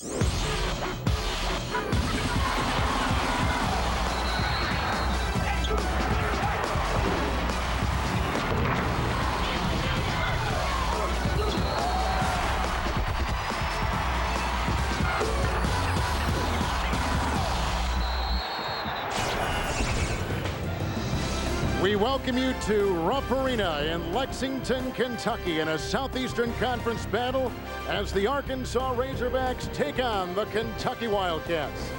We welcome you to Rupp Arena in Lexington, Kentucky in a Southeastern Conference battle as the Arkansas Razorbacks take on the Kentucky Wildcats.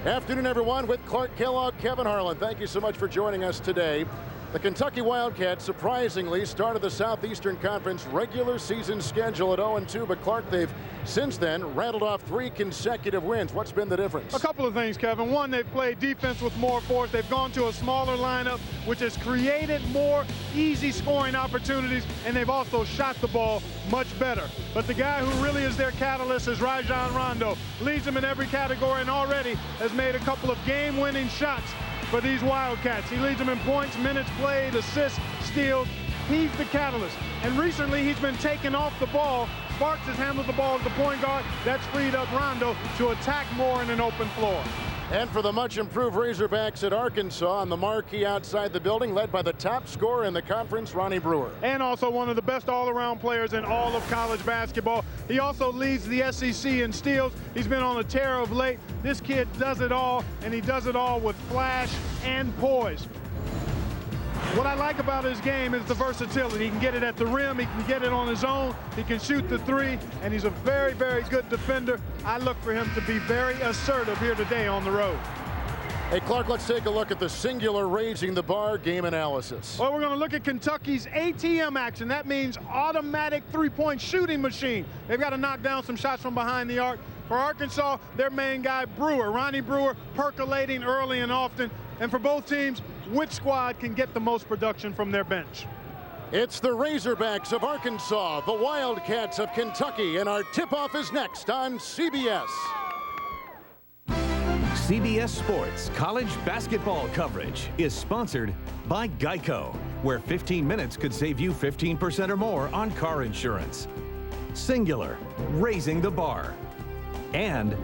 Afternoon, everyone, with Clark Kellogg, Kevin Harlan. Thank you so much for joining us today. The Kentucky Wildcats surprisingly started the Southeastern Conference regular season schedule at 0-2, but Clark, they've since then rattled off 3 consecutive wins. What's been the difference? A couple of things, Kevin. One, they've played defense with more force. They've gone to a smaller lineup, which has created more easy scoring opportunities, and they've also shot the ball much better. But the guy who really is their catalyst is Rajon Rondo. Leads them in every category and already has made a couple of game-winning shots for these Wildcats. He leads them in points, minutes played, assists, steals. He's the catalyst. And recently he's been taken off the ball. Sparks has handled the ball as the point guard. That's freed up Rondo to attack more in an open floor. And for the much improved Razorbacks at Arkansas, on the marquee outside the building, led by the top scorer in the conference, Ronnie Brewer. And also one of the best all-around players in all of college basketball. He also leads the SEC in steals. He's been on a tear of late. This kid does it all, and he does it all with flash and poise. What I like about his game is the versatility. He can get it at the rim, he can get it on his own, he can shoot the 3, and he's a very, very good defender. I look for him to be very assertive here today on the road. Hey, Clark, let's take a look at the singular raising the bar game analysis. Well, we're going to look at Kentucky's ATM action. That means automatic three-point shooting machine. They've got to knock down some shots from behind the arc. For Arkansas, their main guy, Brewer, Ronnie Brewer, percolating early and often. And for both teams, which squad can get the most production from their bench? It's the Razorbacks of Arkansas, the Wildcats of Kentucky, and our tip-off is next on CBS. CBS Sports college basketball coverage is sponsored by Geico, where 15 minutes could save you 15% or more on car insurance. Singular, raising the bar. And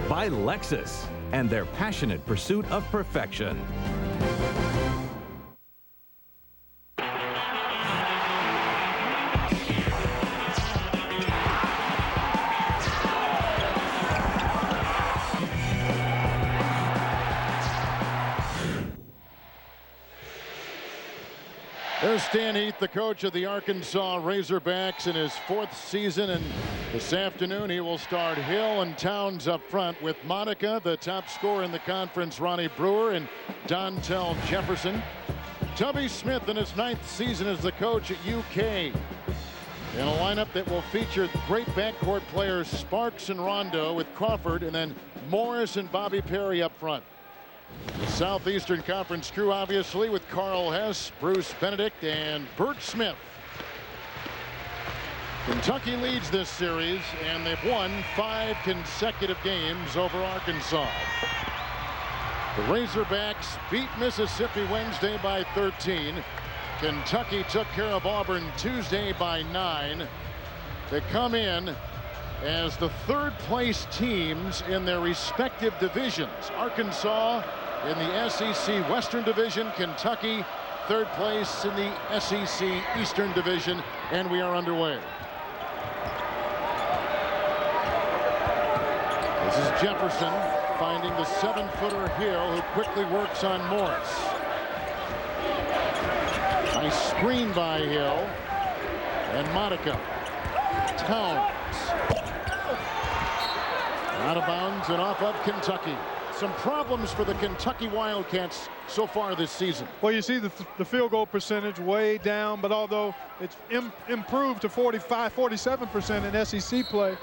by Lexus and their passionate pursuit of perfection. There's Stan Heath, the coach of the Arkansas Razorbacks in his 4th season, and this afternoon he will start Hill and Towns up front with Monica, the top scorer in the conference, Ronnie Brewer, and Dontel Jefferson. Tubby Smith in his 9th season as the coach at UK, in a lineup that will feature great backcourt players Sparks and Rondo with Crawford, and then Morris and Bobby Perry up front. The Southeastern Conference crew, obviously, with Carl Hess, Bruce Benedict, and Bert Smith. Kentucky leads this series, and they've won 5 consecutive games over Arkansas. The Razorbacks beat Mississippi Wednesday by 13. Kentucky took care of Auburn Tuesday by 9. They come in as the 3rd-place teams in their respective divisions. Arkansas in the SEC Western Division, Kentucky 3rd place in the SEC Eastern Division, and we are underway. This is Jefferson finding the 7-footer Hill, who quickly works on Morris. Nice screen by Hill, and Monica. Towns. Out of bounds and off of Kentucky. Some problems for the Kentucky Wildcats so far this season. Well, you see the field goal percentage way down, but although it's improved to 47% in SEC play,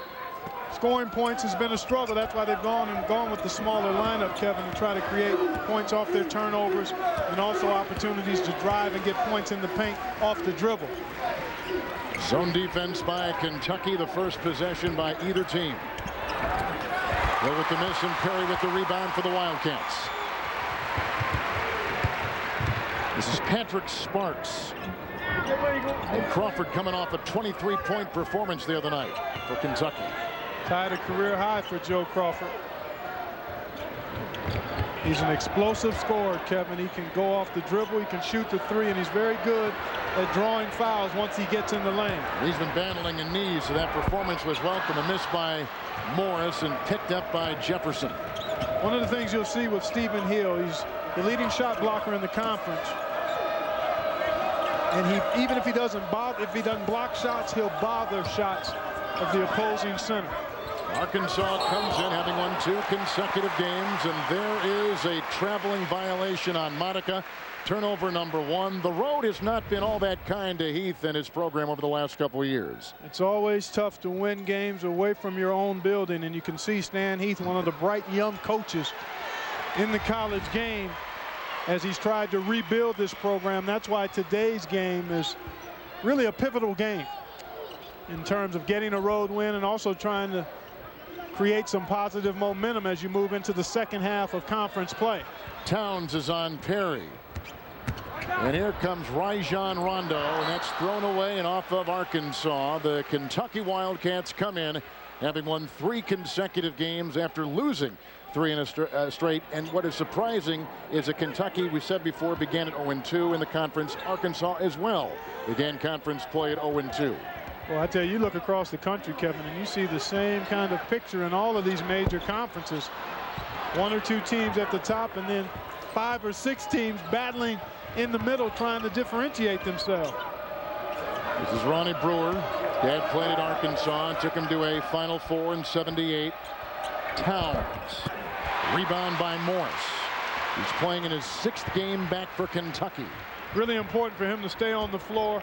scoring points has been a struggle. That's why they've gone with the smaller lineup, Kevin, to try to create points off their turnovers and also opportunities to drive and get points in the paint off the dribble. Zone defense by Kentucky, the first possession by either team. Hill with the miss and Perry with the rebound for the Wildcats. This is Patrick Sparks. And Crawford coming off a 23-point performance the other night for Kentucky. Tied a career high for Joe Crawford. He's an explosive scorer, Kevin. He can go off the dribble, he can shoot the three, and he's very good at drawing fouls once he gets in the lane. He's been battling a knee, so that performance was welcome. A miss by Morris and picked up by Jefferson. One of the things you'll see with Stephen Hill, he's the leading shot blocker in the conference. And even if he doesn't block shots, he'll bother shots of the opposing center. Arkansas comes in having won 2 consecutive games, and there is a traveling violation on Monica. Turnover number 1. The road has not been all that kind to Heath and his program over the last couple of years. It's always tough to win games away from your own building, and you can see Stan Heath, one of the bright young coaches in the college game, as he's tried to rebuild this program. That's why today's game is really a pivotal game in terms of getting a road win and also trying to create some positive momentum as you move into the second half of conference play. Towns is on Perry. And here comes Rajon Rondo, and that's thrown away and off of Arkansas. The Kentucky Wildcats come in having won 3 consecutive games after losing 3 in a straight. And what is surprising is that Kentucky, we said before, began at 0-2 in the conference. Arkansas as well began conference play at 0-2. Well, I tell you, you look across the country, Kevin, and you see the same kind of picture in all of these major conferences. 1 or 2 teams at the top, and then 5 or 6 teams battling in the middle, trying to differentiate themselves. This is Ronnie Brewer. Dad played at Arkansas and took him to a Final Four in '78. Towns. Rebound by Morris. He's playing in his 6th game back for Kentucky. Really important for him to stay on the floor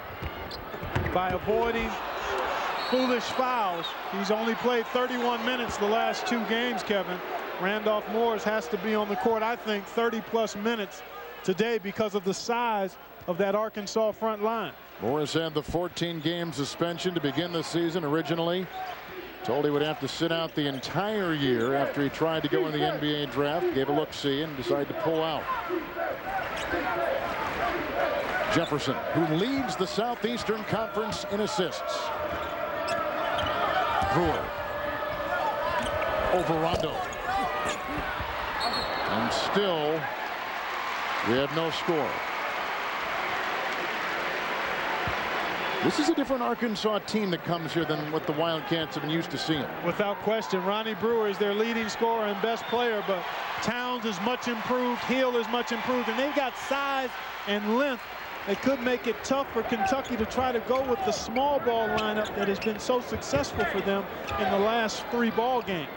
by avoiding foolish fouls. He's only played 31 minutes the last 2 games, Kevin. Randolph Morris has to be on the court, I think, 30-plus minutes today because of the size of that Arkansas front line. Morris had the 14-game suspension to begin the season originally. Told he would have to sit out the entire year after he tried to go in the NBA draft. Gave a look-see and decided to pull out. Jefferson, who leads the Southeastern Conference in assists. Brewer over Rondo. And still, we have no score. This is a different Arkansas team that comes here than what the Wildcats have been used to seeing. Without question, Ronnie Brewer is their leading scorer and best player, but Towns is much improved, Hill is much improved, and they've got size and length. They could make it tough for Kentucky to try to go with the small ball lineup that has been so successful for them in the last 3 ball games.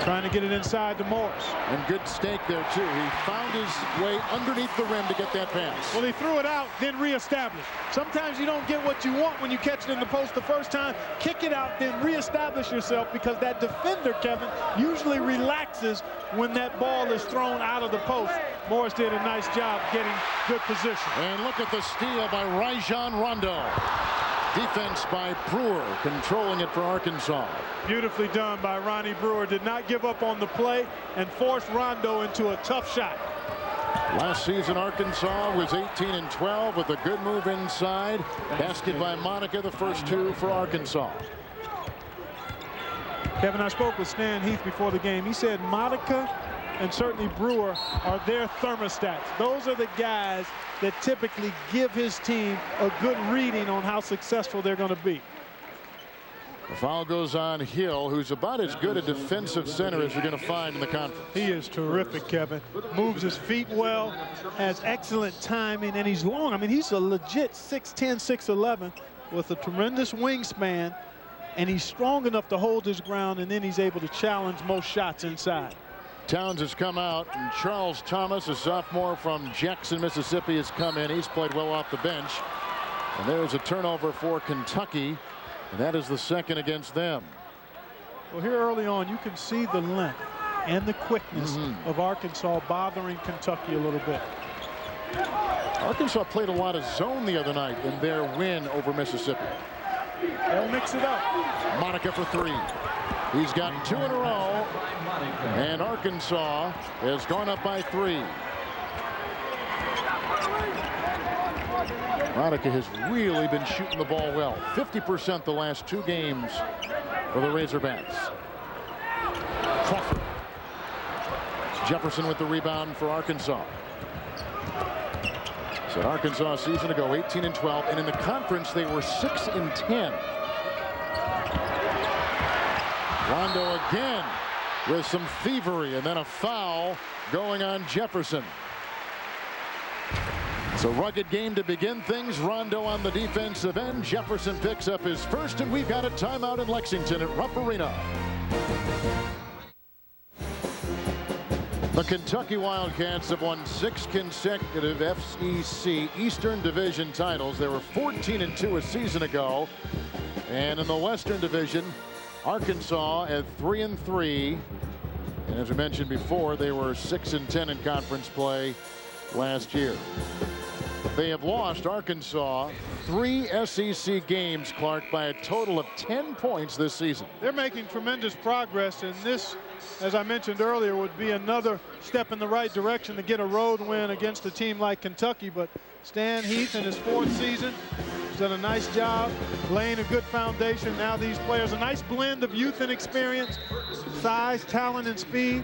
Trying to get it inside to Morris. And good stake there, too. He found his way underneath the rim to get that pass. Well, he threw it out, then reestablished. Sometimes you don't get what you want when you catch it in the post the first time. Kick it out, then reestablish yourself, because that defender, Kevin, usually relaxes when that ball is thrown out of the post. Morris did a nice job getting good position. And look at the steal by Rajon Rondo. Defense by Brewer, controlling it for Arkansas. Beautifully done by Ronnie Brewer. Did not give up on the play and forced Rondo into a tough shot. Last season, Arkansas was 18-12 with a good move inside. Basket by Monica, the first 2 for Arkansas. Kevin, I spoke with Stan Heath before the game. He said Monica and certainly Brewer are their thermostats. Those are the guys that typically give his team a good reading on how successful they're going to be. The foul goes on Hill, who's about as good a defensive center as you're going to find in the conference. He is terrific, Kevin. Moves his feet well, has excellent timing, and he's long. I mean, he's a legit 6'10", 6'11", with a tremendous wingspan, and he's strong enough to hold his ground, and then he's able to challenge most shots inside. Towns has come out, and Charles Thomas, a sophomore from Jackson, Mississippi, has come in. He's played well off the bench. And there's a turnover for Kentucky, and that is the second against them. Well, here early on, you can see the length and the quickness of Arkansas bothering Kentucky a little bit. Arkansas played a lot of zone the other night in their win over Mississippi. They'll mix it up. Monica for 3. He's got 2 in a row, and Arkansas has gone up by 3. Monica has really been shooting the ball well. 50% the last 2 games for the Razorbacks. Crawford. Jefferson with the rebound for Arkansas. So Arkansas a season ago 18-12, and in the conference they were 6-10. Rondo again with some thievery, and then a foul going on Jefferson. It's a rugged game to begin things. Rondo on the defensive end. Jefferson picks up his first, and we've got a timeout in Lexington at Rupp Arena. The Kentucky Wildcats have won 6 consecutive SEC Eastern Division titles. They were 14-2 a season ago. And in the Western Division, Arkansas at 3-3. And as we mentioned before, they were 6-10 in conference play last year. They have lost, Arkansas, 3 SEC games, Clark, by a total of 10 points this season. They're making tremendous progress, and this, as I mentioned earlier, would be another step in the right direction to get a road win against a team like Kentucky. But Stan Heath in his 4th season has done a nice job laying a good foundation. Now these players, a nice blend of youth and experience, size, talent, and speed.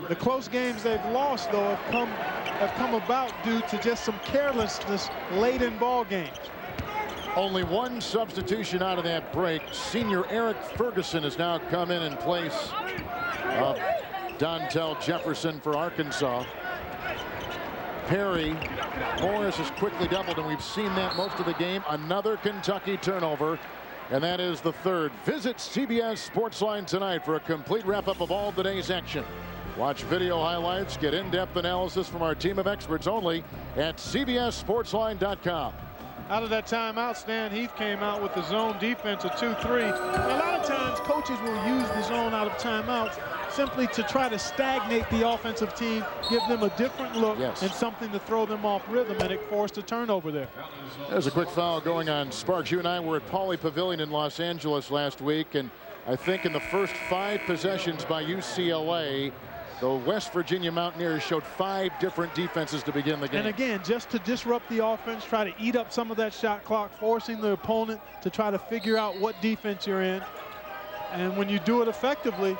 The close games they've lost, though, have come about due to just some carelessness late in ball games. Only one substitution out of that break. Senior Eric Ferguson has now come in place of Dontel Jefferson for Arkansas. Perry Morris has quickly doubled, and we've seen that most of the game. Another Kentucky turnover, and that is the 3rd. Visit CBS Sportsline tonight for a complete wrap-up of all today's action. Watch video highlights, get in-depth analysis from our team of experts only at CBSSportsline.com. Out of that timeout, Stan Heath came out with the zone defense of 2-3. A lot of times coaches will use the zone out of timeouts simply to try to stagnate the offensive team, give them a different look, and something to throw them off rhythm, and it forced a turnover there. There's a quick foul going on Sparks. You and I were at Pauley Pavilion in Los Angeles last week, and I think in the first 5 possessions by UCLA, the West Virginia Mountaineers showed 5 different defenses to begin the game. And again, just to disrupt the offense, try to eat up some of that shot clock, forcing the opponent to try to figure out what defense you're in. And when you do it effectively,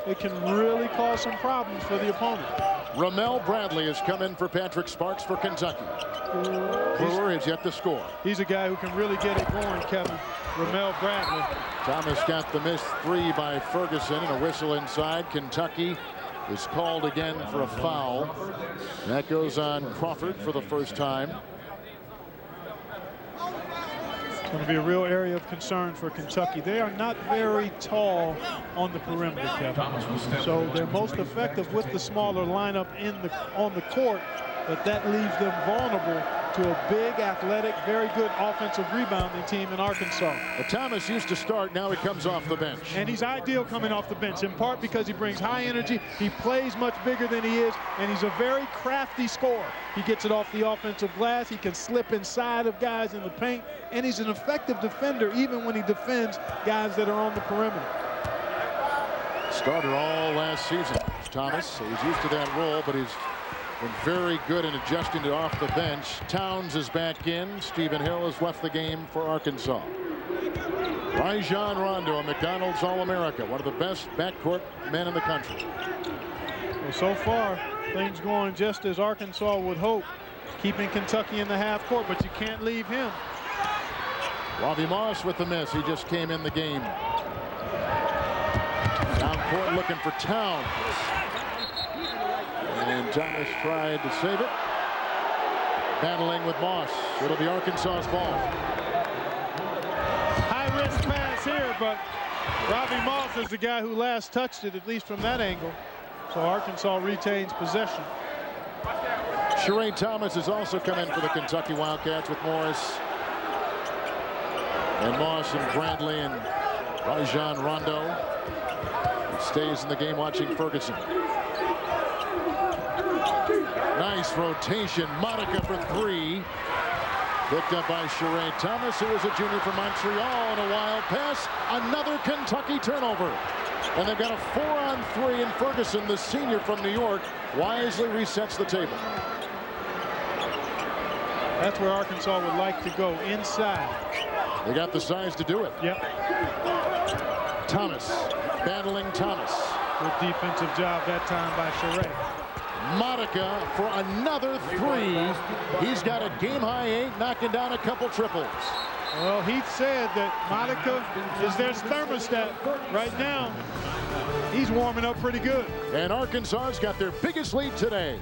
it can really cause some problems for the opponent. Ramel Bradley has come in for Patrick Sparks for Kentucky. Brewer has yet to score. He's a guy who can really get it going, Kevin. Ramel Bradley. Thomas got the missed 3 by Ferguson, and a whistle inside. Kentucky is called again for a foul. That goes on Crawford for the first time. It's going to be a real area of concern for Kentucky. They are not very tall on the perimeter, Kevin. So they're most effective with the smaller lineup on the court, but that leaves them vulnerable to a big, athletic, very good offensive rebounding team in Arkansas. But Thomas used to start, now he comes off the bench. And he's ideal coming off the bench, in part because he brings high energy, he plays much bigger than he is, and he's a very crafty scorer. He gets it off the offensive glass, he can slip inside of guys in the paint, and he's an effective defender even when he defends guys that are on the perimeter. Starter all last season, Thomas. He's used to that role, but he's been very good in adjusting to off the bench. Towns is back in. Stephen Hill has left the game for Arkansas. Rajon Rondo, a McDonald's All-America, one of the best backcourt men in the country. Well, so far, things going just as Arkansas would hope, keeping Kentucky in the half court, but you can't leave him. Robbie Moss with the miss. He just came in the game. Down court looking for Towns. And Thomas tried to save it. Battling with Moss. It'll be Arkansas's ball. High risk pass here, but Robbie Moss is the guy who last touched it, at least from that angle. So Arkansas retains possession. Sheree Thomas has also come in for the Kentucky Wildcats with Morris and Moss and Bradley and Rajon Rondo. He stays in the game watching Ferguson. Nice rotation. Monica for 3. Picked up by Sheree Thomas, who is a junior from Montreal, and a wild pass. Another Kentucky turnover. And they've got a 4-on-3, and Ferguson, the senior from New York, wisely resets the table. That's where Arkansas would like to go, inside. They got the size to do it. Yep. Thomas battling Thomas. Good defensive job that time by Sheree. Monica for another three. He's got a game-high 8, knocking down a couple triples. Well, Heath said that Monica is their thermostat right now. He's warming up pretty good. And Arkansas's got their biggest lead today.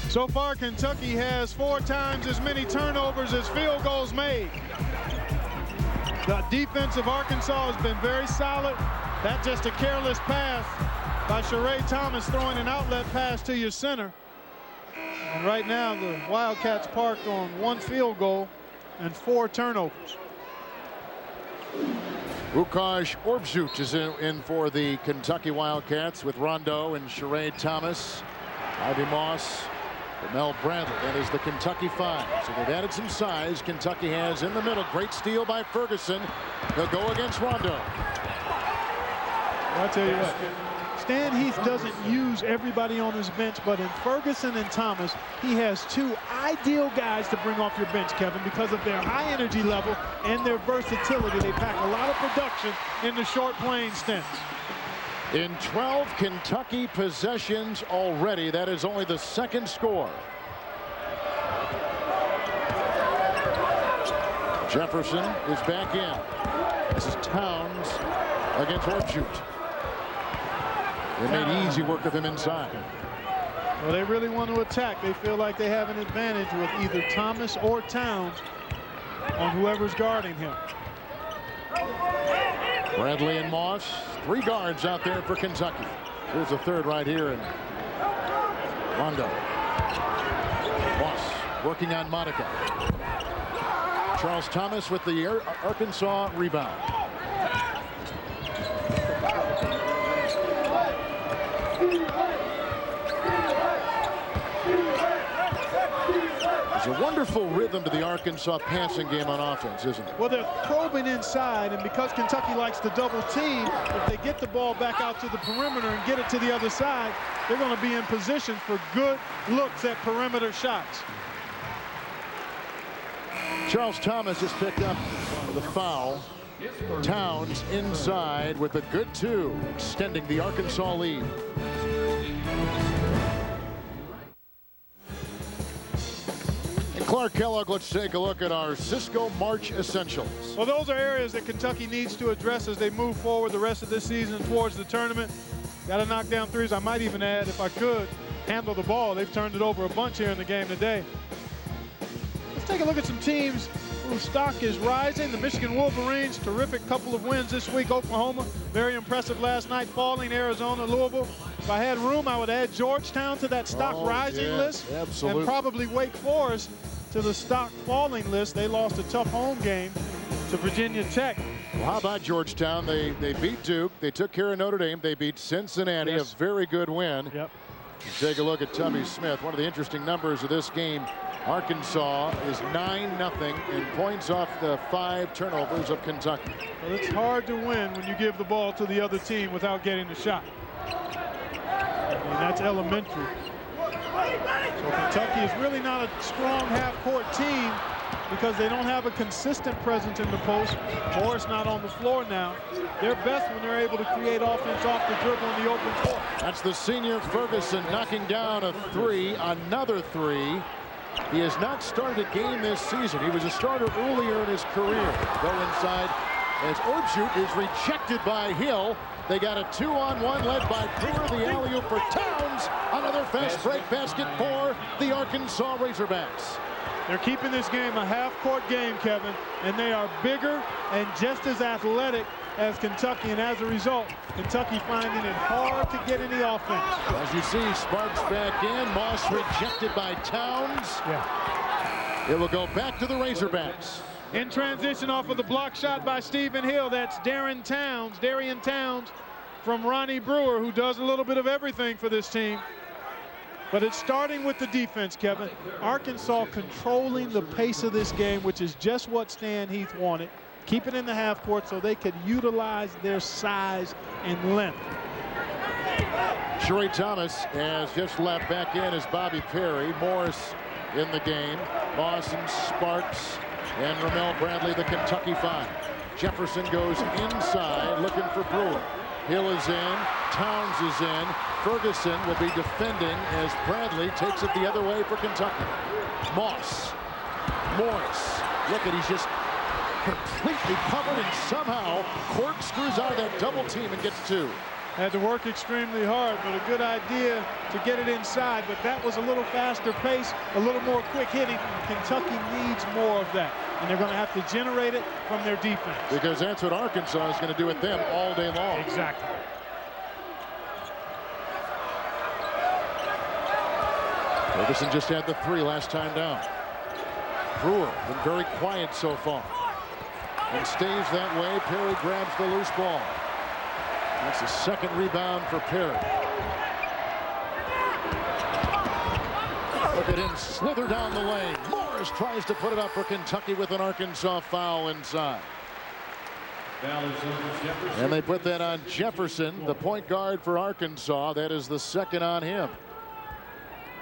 So far, Kentucky has 4 times as many turnovers as field goals made. The defense of Arkansas has been very solid. That's just a careless pass by Sheree Thomas, throwing an outlet pass to your center. And right now, the Wildcats parked on 1 field goal and 4 turnovers. Łukasz Orbzut is in for the Kentucky Wildcats with Rondo and Sheree Thomas. Ivy Moss, Mel Bradley. That is the Kentucky 5. So they've added some size. Kentucky has in the middle. Great steal by Ferguson. He'll go against Rondo. I'll tell you what, Stan Heath doesn't use everybody on his bench, but in Ferguson and Thomas, he has 2 ideal guys to bring off your bench, Kevin, because of their high energy level and their versatility. They pack a lot of production in the short playing stints. In 12 Kentucky possessions already, that is only the 2nd score. Jefferson is back in. This is Towns against Orbzut. They made easy work of him inside. Well, they really want to attack. They feel like they have an advantage with either Thomas or Towns on whoever's guarding him. Bradley and Moss, 3 guards out there for Kentucky. Here's a third right here, and Rondo. Moss working on Monica. Charles Thomas with the Arkansas rebound. There's a wonderful rhythm to the Arkansas passing game on offense, isn't it? Well, they're probing inside, and because Kentucky likes to double team, if they get the ball back out to the perimeter and get it to the other side, they're going to be in position for good looks at perimeter shots. Charles Thomas just picked up the foul. Towns inside with a good 2, extending the Arkansas lead. Clark Kellogg, let's take a look at our Cisco March Essentials. Well, those are areas that Kentucky needs to address as they move forward the rest of this season towards the tournament. Got to knock down threes. I might even add, if I could, handle the ball. They've turned it over a bunch here in the game today. Let's take a look at some teams whose stock is rising. The Michigan Wolverines, terrific couple of wins this week. Oklahoma, very impressive last night, falling. Arizona, Louisville. If I had room, I would add Georgetown to that stock rising list. Absolutely. And probably Wake Forest to the stock falling list. They lost a tough home game to Virginia Tech. Well, how about Georgetown? They beat Duke. They took care of Notre Dame. They beat Cincinnati, a very good win. Yep. Take a look at Tubby Smith. One of the interesting numbers of this game, Arkansas is 9-0 in points off the 5 turnovers of Kentucky. Well, it's hard to win when you give the ball to the other team without getting a shot. I mean, that's elementary. So Kentucky is really not a strong half-court team because they don't have a consistent presence in the post. Morris not on the floor now. They're best when they're able to create offense off the dribble in the open court. That's the senior Ferguson knocking down a 3, another 3. He has not started a game this season. He was a starter earlier in his career. Go inside as Orbzut is rejected by Hill. They got a 2-on-1 led by Brewer. The alley-oop for Towns. Another fast break basket for the Arkansas Razorbacks. They're keeping this game a half-court game, Kevin, and they are bigger and just as athletic as Kentucky, and as a result, Kentucky finding it hard to get any offense. As you see, Sparks back in. Moss rejected by Towns. Yeah. It will go back to the Razorbacks. In transition off of the block shot by Stephen Hill, that's Darian Towns from Ronnie Brewer, who does a little bit of everything for this team. But it's starting with the defense, Kevin. Arkansas controlling the pace of this game, which is just what Stan Heath wanted. Keep it in the half court so they could utilize their size and length. Sheree Thomas has just left. Back in as Bobby Perry. Morris in the game. Moss and Sparks And Ramel Bradley, the Kentucky 5. Jefferson goes inside looking for Brewer. Hill is in. Towns is in. Ferguson will be defending as Bradley takes it the other way for Kentucky. Moss. Morris. Look at, he's just completely covered and somehow corkscrews out of that double team and gets 2. Had to work extremely hard, but a good idea to get it inside. But that was a little faster pace, a little more quick hitting. Kentucky needs more of that, and they're going to have to generate it from their defense. Because that's what Arkansas is going to do with them all day long. Exactly. Ferguson just had the 3 last time down. Brewer been very quiet so far and stays that way. Perry grabs the loose ball. That's the second rebound for Perry. Look at him slither down the lane. Morris tries to put it up for Kentucky with an Arkansas foul inside. And they put that on Jefferson, the point guard for Arkansas. That is the second on him.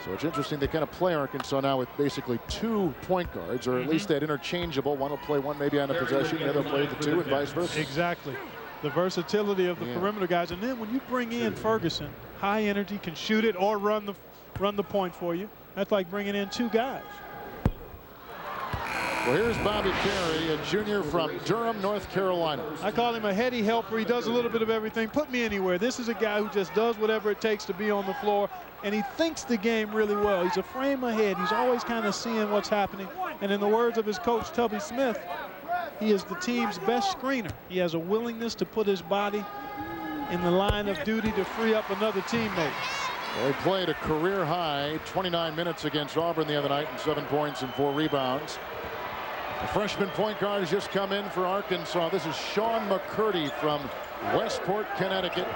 So it's interesting they kind of play Arkansas now with basically 2 point guards, or at least that interchangeable. One will play one maybe on a possession, the other will play the 2, and vice versa. Exactly. The versatility of the perimeter guys, and then when you bring in Ferguson, high energy, can shoot it or run the point for you. That's like bringing in 2 guys. Well, here's Bobby Perry, a junior from Durham, North Carolina. I call him a heady helper. He does a little bit of everything. Put me anywhere. This is a guy who just does whatever it takes to be on the floor, and he thinks the game really well. He's a frame ahead. He's always kind of seeing what's happening. And in the words of his coach, Tubby Smith, he is the team's best screener. He has a willingness to put his body in the line of duty to free up another teammate. Well, he played a career high 29 minutes against Auburn the other night and 7 points and 4 rebounds. The freshman point guard has just come in for Arkansas. This is Sean McCurdy from Westport, Connecticut,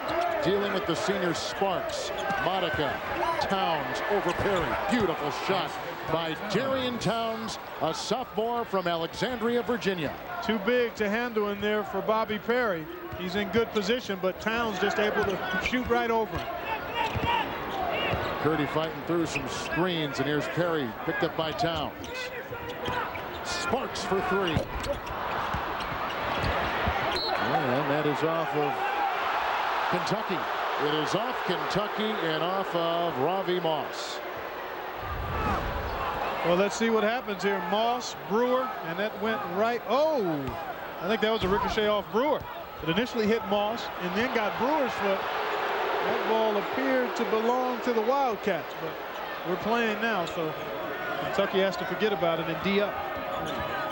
dealing with the senior Sparks. Monica, Towns over Perry. Beautiful shot by Darian Towns, a sophomore from Alexandria, Virginia. Too big to handle in there for Bobby Perry. He's in good position, but Towns just able to shoot right over him. McCurdy fighting through some screens, and here's Perry picked up by Towns. Sparks for 3. And that is off of Kentucky. It is off Kentucky and off of Ravi Moss. Well, let's see what happens here. Moss, Brewer, and that went right. Oh, I think that was a ricochet off Brewer. It initially hit Moss and then got Brewer's foot. That ball appeared to belong to the Wildcats, but we're playing now, so Kentucky has to forget about it and D up.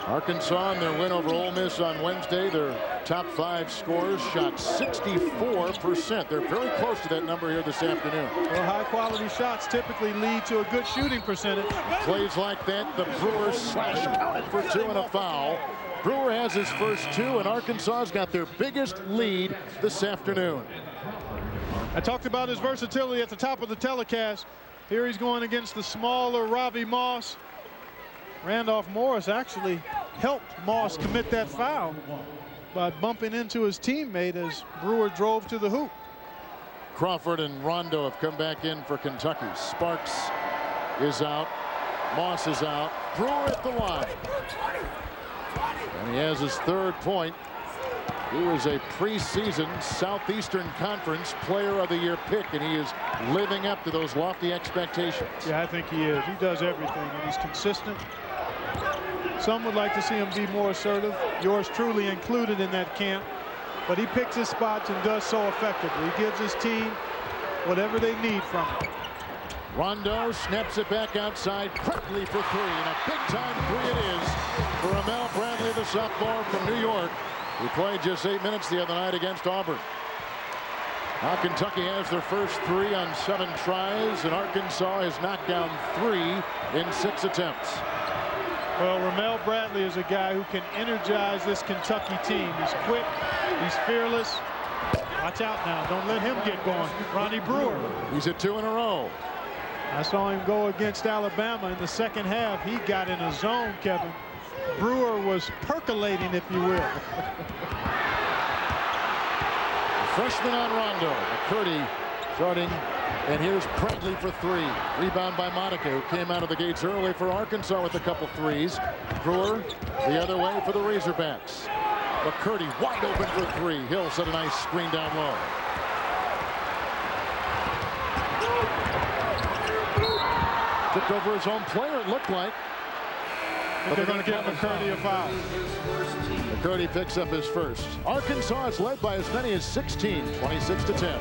Arkansas in their win over Ole Miss on Wednesday, their top 5 scorers shot 64%. They're very close to that number here this afternoon. Well, high-quality shots typically lead to a good shooting percentage. Plays like that, the Brewers slash counted for 2 and a foul. Brewer has his first 2, and Arkansas's got their biggest lead this afternoon. I talked about his versatility at the top of the telecast. Here he's going against the smaller Ravi Moss. Randolph Morris actually helped Moss commit that foul by bumping into his teammate as Brewer drove to the hoop. Crawford and Rondo have come back in for Kentucky. Sparks is out. Moss is out. Brewer at the line. And he has his 3rd point. He was a preseason Southeastern Conference Player of the Year pick, and he is living up to those lofty expectations. Yeah, I think he is. He does everything, and he's consistent. Some would like to see him be more assertive. Yours truly included in that camp. But he picks his spots and does so effectively. He gives his team whatever they need from him. Rondo snaps it back outside quickly for 3, and a big-time 3 it is for Ramel Bradley, the sophomore from New York. He played just 8 minutes the other night against Auburn. Now Kentucky has their first 3 on 7 tries, and Arkansas has knocked down 3 in 6 attempts. Well, Ramel Bradley is a guy who can energize this Kentucky team. He's quick, he's fearless. Watch out now, don't let him get going. Ronnie Brewer. He's at 2 in a row. I saw him go against Alabama in the second half. He got in a zone, Kevin. Brewer was percolating, if you will. Freshman on Rondo. McCurdy starting And here's Bradley for three. Rebound by Monica, who came out of the gates early for Arkansas with a couple threes. Brewer the other way for the Razorbacks. McCurdy wide open for three. Hill set a nice screen down low. Tipped over his own player, it looked like. But they're going to give McCurdy a foul. McCurdy picks up his first. Arkansas is led by as many as 16, 26-10.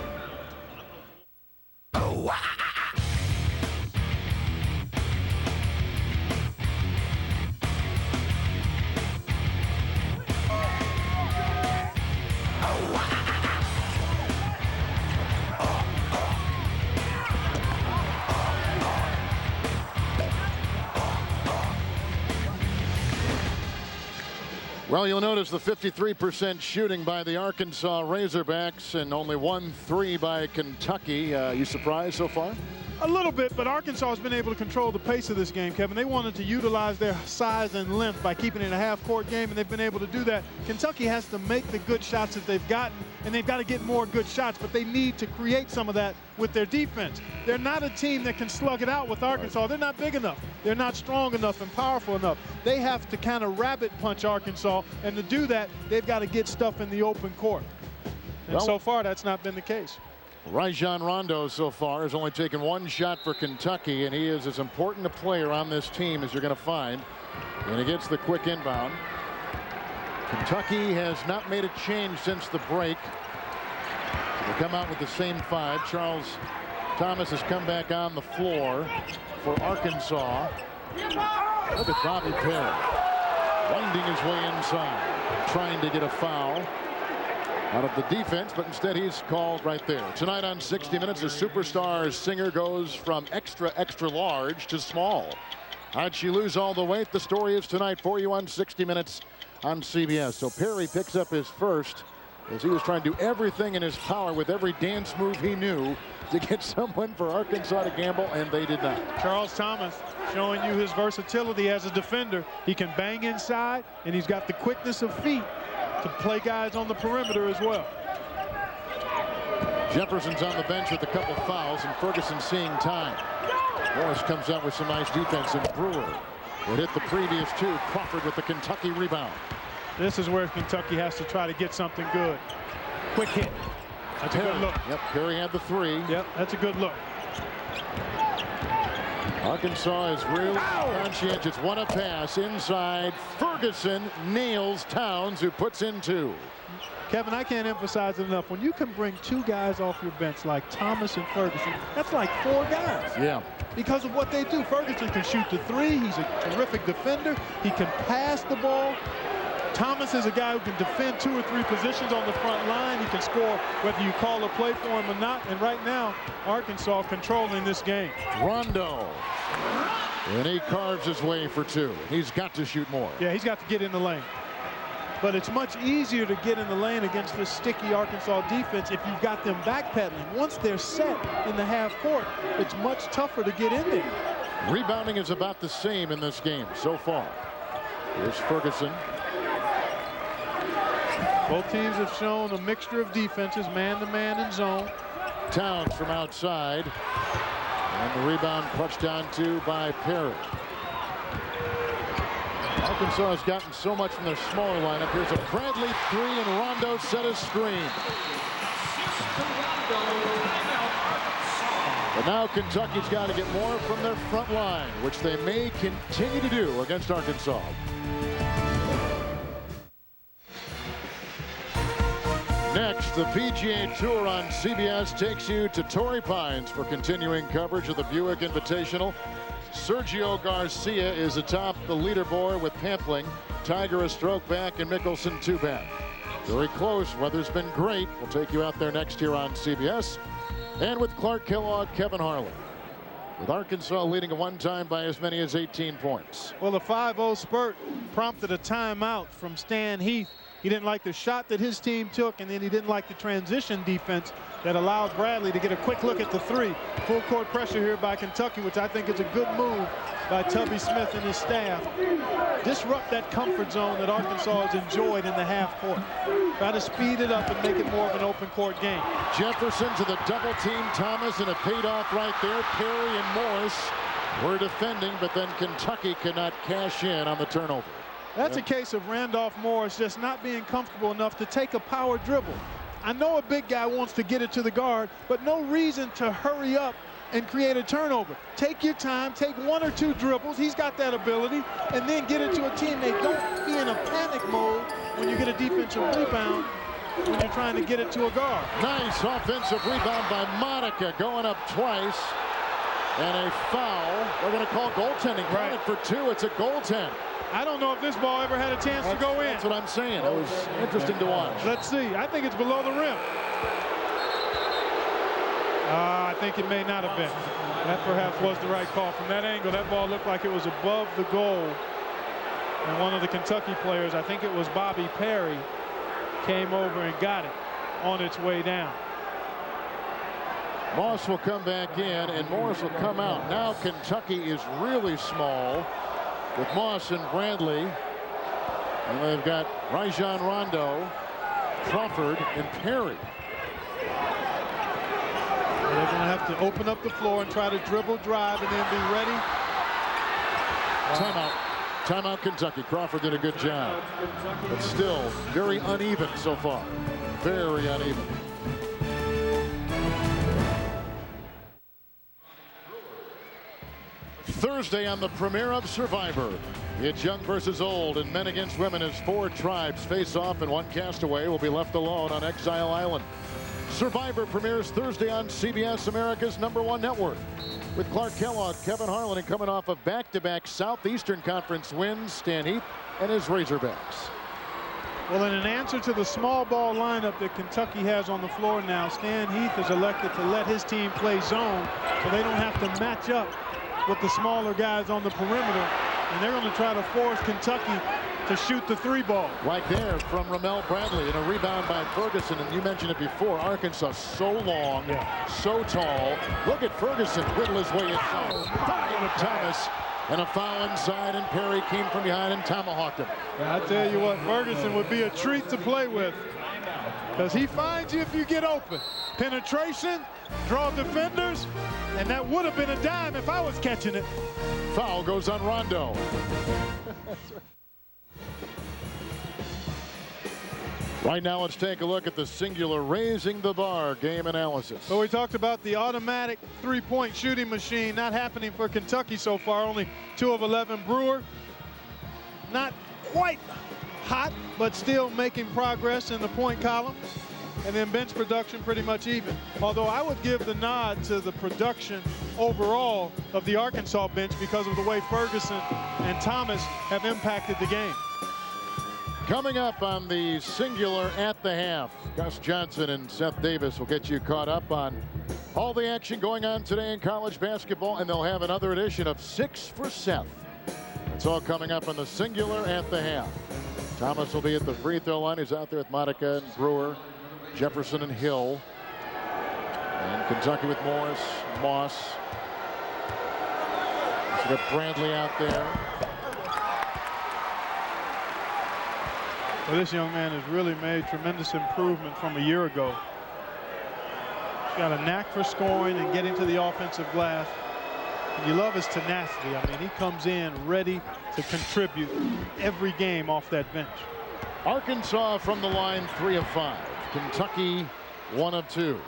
Well, you'll notice the 53% shooting by the Arkansas Razorbacks and only 1 3 by Kentucky. You surprised so far? A little bit, but Arkansas has been able to control the pace of this game, Kevin. They wanted to utilize their size and length by keeping it a half-court game, and they've been able to do that. Kentucky has to make the good shots that they've gotten, and they've got to get more good shots, but they need to create some of that with their defense. They're not a team that can slug it out with Arkansas. They're not big enough. They're not strong enough and powerful enough. They have to kind of rabbit punch Arkansas, and to do that, they've got to get stuff in the open court. And so far, that's not been the case. Rajon Rondo so far has only taken 1 shot for Kentucky, and he is as important a player on this team as you're going to find. And he gets the quick inbound. Kentucky has not made a change since the break. So they come out with the same 5. Charles Thomas has come back on the floor for Arkansas. Look at Bobby Perry winding his way inside, trying to get a foul out of the defense, but instead he's called right there. Tonight on 60 Minutes, a superstar singer goes from extra, extra large to small. How'd she lose all the weight? The story is tonight for you on 60 Minutes on CBS. So Perry picks up his first as he was trying to do everything in his power with every dance move he knew to get someone for Arkansas to gamble, and they did not. Charles Thomas showing you his versatility as a defender. He can bang inside, and he's got the quickness of feet to play guys on the perimeter as well. Jefferson's on the bench with a couple fouls, and Ferguson seeing time. Morris comes out with some nice defense, and Brewer would hit the previous 2. Crawford with the Kentucky rebound. This is where Kentucky has to try to get something good. Quick hit. That's Perry. a good look. Yep, Perry had the 3. Yep, that's a good look. Arkansas is really conscientious. What a pass inside. Ferguson nails Towns, who puts in 2. Kevin, I can't emphasize it enough. When you can bring 2 guys off your bench like Thomas and Ferguson, that's like 4 guys. Yeah. Because of what they do. Ferguson can shoot the 3. He's a terrific defender. He can pass the ball. Thomas is a guy who can defend 2 or 3 positions on the front line. He can score whether you call a play for him or not. And right now, Arkansas controlling this game. Rondo. And he carves his way for 2. He's got to shoot more. Yeah, he's got to get in the lane. But it's much easier to get in the lane against this sticky Arkansas defense if you've got them backpedaling. Once they're set in the half court, it's much tougher to get in there. Rebounding is about the same in this game so far. Here's Ferguson. Both teams have shown a mixture of defenses, man-to-man and zone. Towns from outside. And the rebound clutched down to by Perry. Arkansas has gotten so much from their smaller lineup. Here's a Bradley 3, and Rondo set a screen. But now Kentucky's got to get more from their front line, which they may continue to do against Arkansas. Next, the PGA Tour on CBS takes you to Torrey Pines for continuing coverage of the Buick Invitational. Sergio Garcia is atop the leaderboard with Pampling, Tiger a stroke back, and Mickelson 2 back. Very close. Weather's been great. We'll take you out there next here on CBS. And with Clark Kellogg, Kevin Harlan. With Arkansas leading at one time by as many as 18 points. Well, the 5-0 spurt prompted a timeout from Stan Heath He didn't like the shot that his team took, and then he didn't like the transition defense that allowed Bradley to get a quick look at the three. Full court pressure here by Kentucky, which I think is a good move by Tubby Smith and his staff. Disrupt that comfort zone that Arkansas has enjoyed in the half court. Try to speed it up and make it more of an open court game. Jefferson to the double team Thomas, and it paid off right there. Perry and Morris were defending, but then Kentucky could not cash in on the turnover. That's a case of Randolph Morris just not being comfortable enough to take a power dribble. I know a big guy wants to get it to the guard, but no reason to hurry up and create a turnover. Take your time, take 1 or 2 dribbles. He's got that ability, and then get it to a teammate. Don't be in a panic mode when you get a defensive rebound when you're trying to get it to a guard. Nice offensive rebound by Monica, going up twice. And a foul. We're going to call goaltending. Count it for 2. It's a goaltend. I don't know if this ball ever had a chance to go in. That's what I'm saying. It was interesting to watch. Let's see. I think it's below the rim. I think it may not have been. That perhaps was the right call. From that angle, that ball looked like it was above the goal. And one of the Kentucky players, I think it was Bobby Perry, came over and got it on its way down. Moss will come back in, and Morris will come out. Now Kentucky is really small with Moss and Bradley. And they've got Rajon Rondo, Crawford, and Perry. They're going to have to open up the floor and try to dribble, drive, and then be ready. Timeout. Timeout, Kentucky. Crawford did a good job. But still very uneven so far. Very uneven. Thursday on the premiere of Survivor. It's young versus old, and men against women as 4 tribes face off, and 1 castaway will be left alone on Exile Island. Survivor premieres Thursday on CBS, America's #1 network. With Clark Kellogg, Kevin Harlan, and coming off of back-to-back Southeastern Conference wins, Stan Heath and his Razorbacks. Well, in an answer to the small ball lineup that Kentucky has on the floor now, Stan Heath has elected to let his team play zone so they don't have to match up with the smaller guys on the perimeter. And they're going to try to force Kentucky to shoot the 3 ball. Right there from Ramel Bradley, and a rebound by Ferguson. And you mentioned it before, Arkansas so long, so tall. Look at Ferguson whittle his way inside. With Thomas, and a foul inside, and Perry came from behind and tomahawked him. I tell you what, Ferguson would be a treat to play with, because he finds you if you get open. Penetration, draw defenders, and that would have been a dime if I was catching it. Foul goes on Rondo. Right now, let's take a look at the singular raising the bar game analysis. So we talked about the automatic 3-point shooting machine not happening for Kentucky so far. Only 2 of 11. Brewer, not quite hot, but still making progress in the point column. And then bench production pretty much even. Although I would give the nod to the production overall of the Arkansas bench because of the way Ferguson and Thomas have impacted the game. Coming up on the singular at the half, Gus Johnson and Seth Davis will get you caught up on all the action going on today in college basketball, and they'll have another edition of 6 for Seth. It's all coming up on the singular at the half. Thomas will be at the free throw line. He's out there with Monica and Brewer, Jefferson and Hill. And Kentucky with Morris, Moss. We've got Bradley out there. Well, this young man has really made tremendous improvement from a year ago. He's got a knack for scoring and getting to the offensive glass. And you love his tenacity. I mean, he comes in ready to contribute every game off that bench. Arkansas from the line 3 of 5. Kentucky 1 of 2.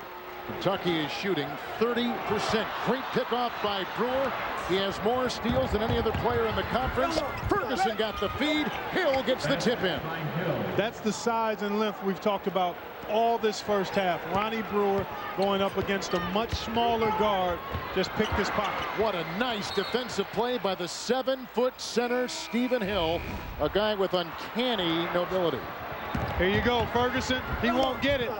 Kentucky is shooting 30%. Great pickoff by Brewer. He has more steals than any other player in the conference. Ferguson got the feed. Hill gets the tip in. That's the size and length we've talked about all this first half. Ronnie Brewer going up against a much smaller guard, just picked his pocket. What a nice defensive play by the 7-foot center, Stephen Hill, a guy with uncanny nobility. Here you go, Ferguson. He won't get it.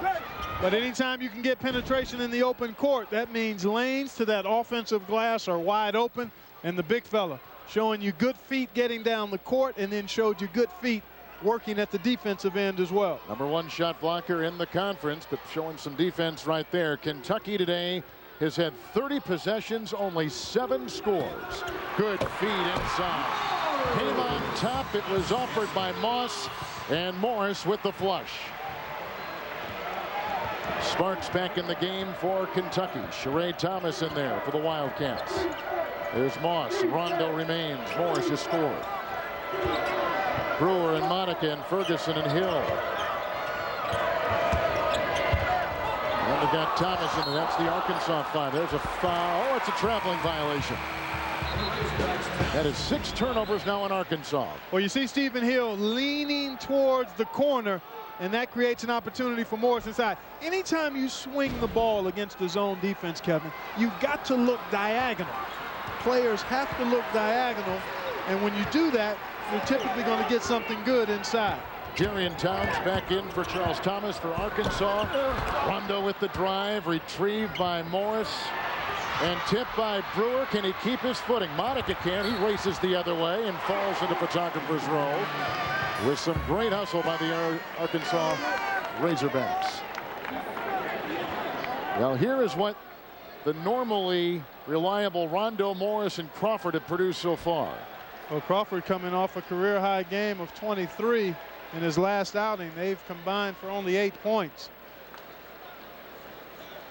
But anytime you can get penetration in the open court, that means lanes to that offensive glass are wide open. And the big fella showing you good feet getting down the court, and then showed you good feet working at the defensive end as well. #1 shot blocker in the conference, but showing some defense right there. Kentucky today has had 30 possessions, only 7 scores. Good feed inside. Came on top. It was offered by Moss, and Morris with the flush. Sparks back in the game for Kentucky. Sheree Thomas in there for the Wildcats. There's Moss. Rondo remains. Morris has scored. Brewer and Monica and Ferguson and Hill. And we got Thomas in there. That's the Arkansas 5. There's a foul. Oh, it's a traveling violation. That is 6 turnovers now in Arkansas. Well, you see Stephen Hill leaning towards the corner, and that creates an opportunity for Morris inside. Anytime you swing the ball against the zone defense, Kevin, you've got to look diagonal. Players have to look diagonal, and when you do that, you're typically going to get something good inside. Jarian Towns back in for Charles Thomas for Arkansas. Rondo with the drive, retrieved by Morris, and tipped by Brewer. Can he keep his footing? Monica can. He races the other way and falls into photographer's row with some great hustle by the Arkansas Razorbacks. Well, here is what the normally reliable Rondo, Morris, and Crawford have produced so far. Well, Crawford coming off a career-high game of 23 in his last outing. They've combined for only 8 points.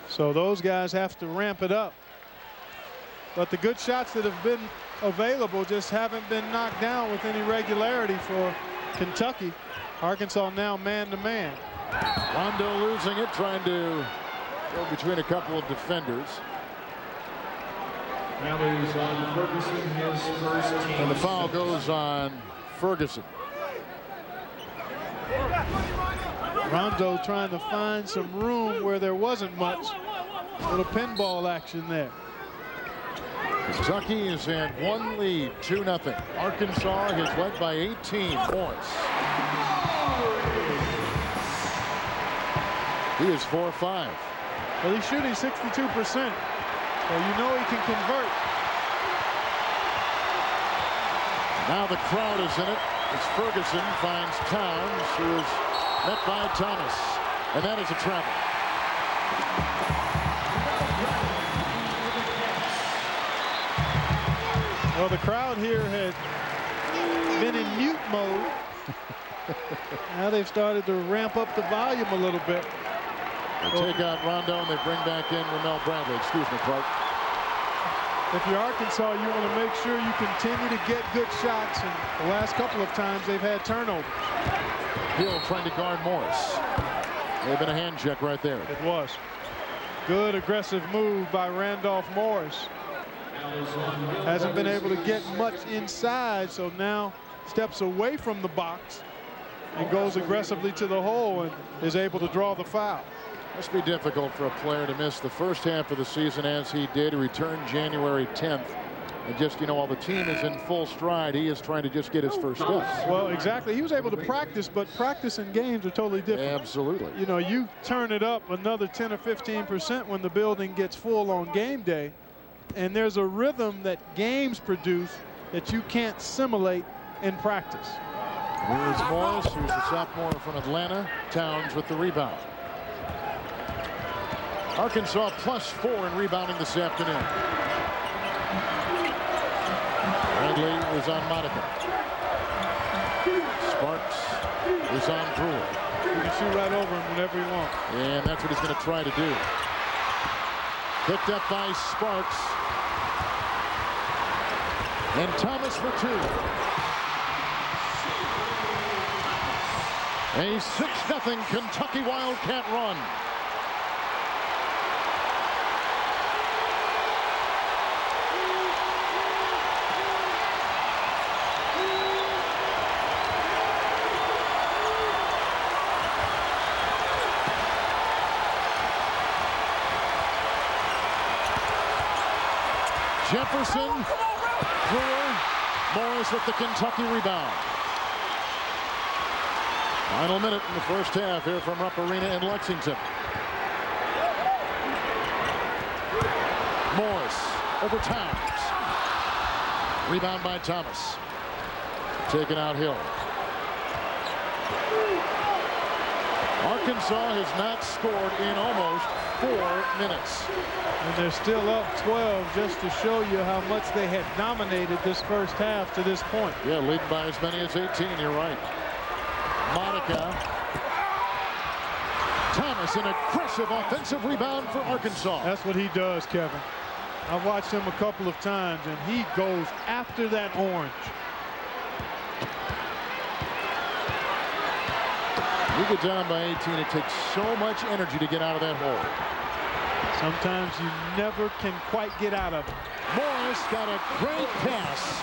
So those guys have to ramp it up. But the good shots that have been available just haven't been knocked down with any regularity for Kentucky. Arkansas now man-to-man. Rondo losing it, trying to go between a couple of defenders. On Ferguson, his first team. And the foul goes on Ferguson. Rondo trying to find some room where there wasn't much. Little pinball action there. Kentucky is in one lead, 2-0. Arkansas is led by 18 points. He is 4-5. Well, he's shooting 62%. So you know he can convert. Now the crowd is in it as Ferguson finds Towns, who is met by Thomas. And that is a travel. Well, the crowd here had been in mute mode. Now they've started to ramp up the volume a little bit. They take out Rondo and they bring back in Ramel Bradley. Excuse me, Clark. If you're Arkansas, you want to make sure you continue to get good shots. And the last couple of times they've had turnovers. Hill trying to guard Morris. May have been a hand check right there. It was. Good aggressive move by Randolph Morris. Hasn't been able to get much inside, so now steps away from the box and goes aggressively to the hole and is able to draw the foul. Must be difficult for a player to miss the first half of the season as he did. He returned January 10th. And just, you know, while the team is in full stride, he is trying to just get his first steps. Well, exactly. He was able to practice, but practice and games are totally different. Absolutely. You know, you turn it up another 10 or 15% when the building gets full on game day. And there's a rhythm that games produce that you can't simulate in practice. Here's Morris, who's a sophomore from Atlanta. Towns with the rebound. Arkansas +4 in rebounding this afternoon. Bradley is on Monica. Sparks is on Brewer. You can shoot right over him whenever you want. And that's what he's going to try to do. Picked up by Sparks. And Thomas for 2. A 6-0 Kentucky Wildcat run. Jefferson, Brewer, Morris with the Kentucky rebound. Final minute in the first half here from Rupp Arena in Lexington. Morris over Towns. Rebound by Thomas. Taken out Hill. Arkansas has not scored in almost 4 minutes. And they're still up 12, just to show you how much they had dominated this first half to this point. Yeah, leading by as many as 18, you're right. Monica. Thomas, an aggressive offensive rebound for Arkansas. That's what he does, Kevin. I've watched him a couple of times, and he goes after that orange. You get down by 18, it takes so much energy to get out of that hole. Sometimes you never can quite get out of it. Morris got a great pass,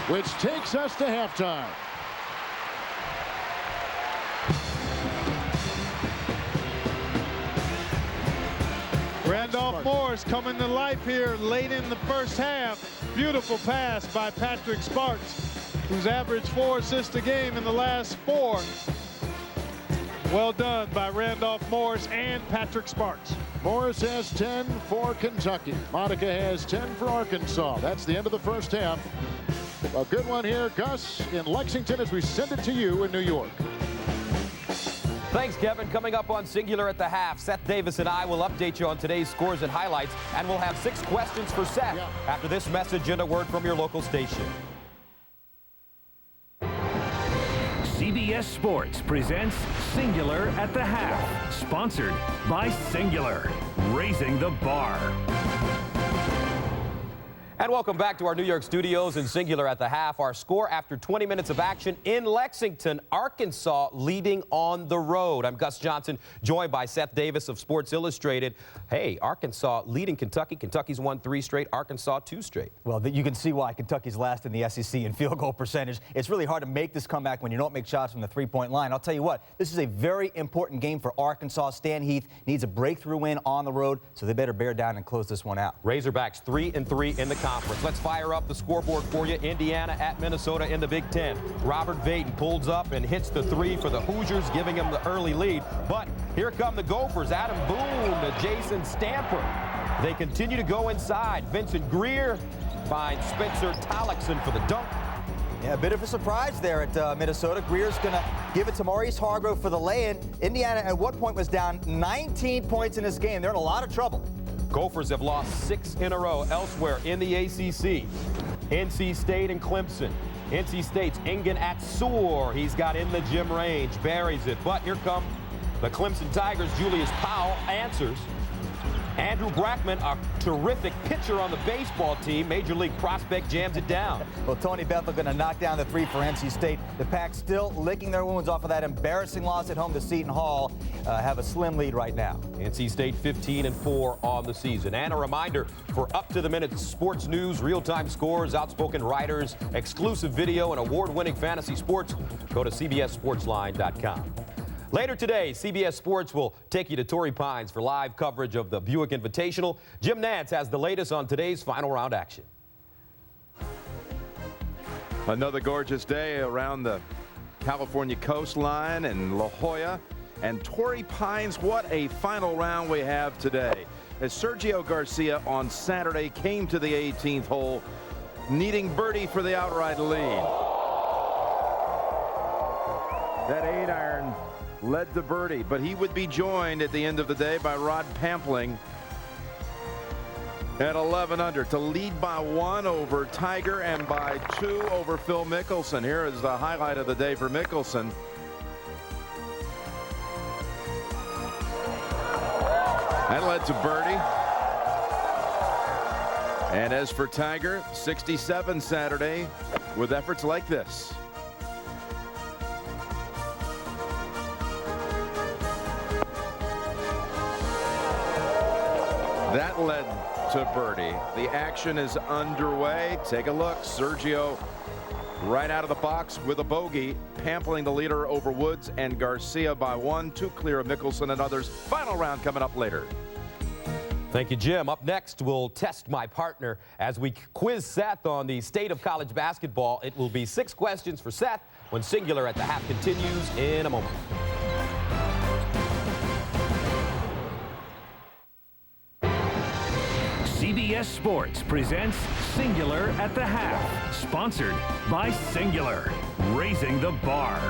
which takes us to halftime. Randolph Morris coming to life here late in the first half. Beautiful pass by Patrick Sparks, who's averaged 4 assists a game in the last 4. Well done by Randolph Morris and Patrick Sparks. Morris has 10 for Kentucky. Monica has 10 for Arkansas. That's the end of the first half. A good one here, Gus, in Lexington, as we send it to you in New York. Thanks, Kevin. Coming up on Singular at the half, Seth Davis and I will update you on today's scores and highlights, and we'll have 6 questions for Seth after this message and a word from your local station. CBS Sports presents Singular at the Half, sponsored by Singular, raising the bar. And welcome back to our New York studios in Singular at the half. Our score after 20 minutes of action in Lexington, Arkansas leading on the road. I'm Gus Johnson, joined by Seth Davis of Sports Illustrated. Hey, Arkansas leading Kentucky. Kentucky's won 3 straight, Arkansas 2 straight. Well, you can see why Kentucky's last in the SEC in field goal percentage. It's really hard to make this comeback when you don't make shots from the 3-point line. I'll tell you what, this is a very important game for Arkansas. Stan Heath needs a breakthrough win on the road, so they better bear down and close this one out. Razorbacks 3-3 in the conference. Let's fire up the scoreboard for you. Indiana at Minnesota in the Big Ten. Robert Vaden pulls up and hits the 3 for the Hoosiers, giving him the early lead. But here come the Gophers. Adam Boone to Jason Stamper. They continue to go inside. Vincent Greer finds Spencer Tollickson for the dunk. Yeah, a bit of a surprise there at Minnesota. Greer's going to give it to Maurice Hargrove for the lay-in. Indiana at one point was down 19 points in this game. They're in a lot of trouble. Gophers have lost 6 in a row elsewhere in the ACC. NC State and Clemson. NC State's Engen Atsur. He's got in the gym range, buries it. But here come the Clemson Tigers. Julius Powell answers. Andrew Brackman, a terrific pitcher on the baseball team. Major League prospect, jams it down. Well, Tony Bethel going to knock down the 3 for NC State. The Pack still licking their wounds off of that embarrassing loss at home to Seton Hall. Have a slim lead right now. NC State 15-4 on the season. And a reminder for up-to-the-minute sports news, real-time scores, outspoken writers, exclusive video, and award-winning fantasy sports, go to CBSSportsline.com. Later today, CBS Sports will take you to Torrey Pines for live coverage of the Buick Invitational. Jim Nantz has the latest on today's final round action. Another gorgeous day around the California coastline in La Jolla and Torrey Pines. What a final round we have today, as Sergio Garcia on Saturday came to the 18th hole needing birdie for the outright lead. That 8-iron led to birdie, but he would be joined at the end of the day by Rod Pampling at 11 under to lead by 1 over Tiger and by 2 over Phil Mickelson. Here is the highlight of the day for Mickelson. That led to birdie. And as for Tiger, 67 Saturday with efforts like this. That led to birdie. The action is underway. Take a look. Sergio right out of the box with a bogey. Pampling the leader over Woods and Garcia by 1. 2 clear of Mickelson and others. Final round coming up later. Thank you, Jim. Up next, we'll test my partner as we quiz Seth on the state of college basketball. It will be 6 questions for Seth when Singular at the half continues in a moment. CBS Sports presents Singular at the Half, sponsored by Singular, raising the bar.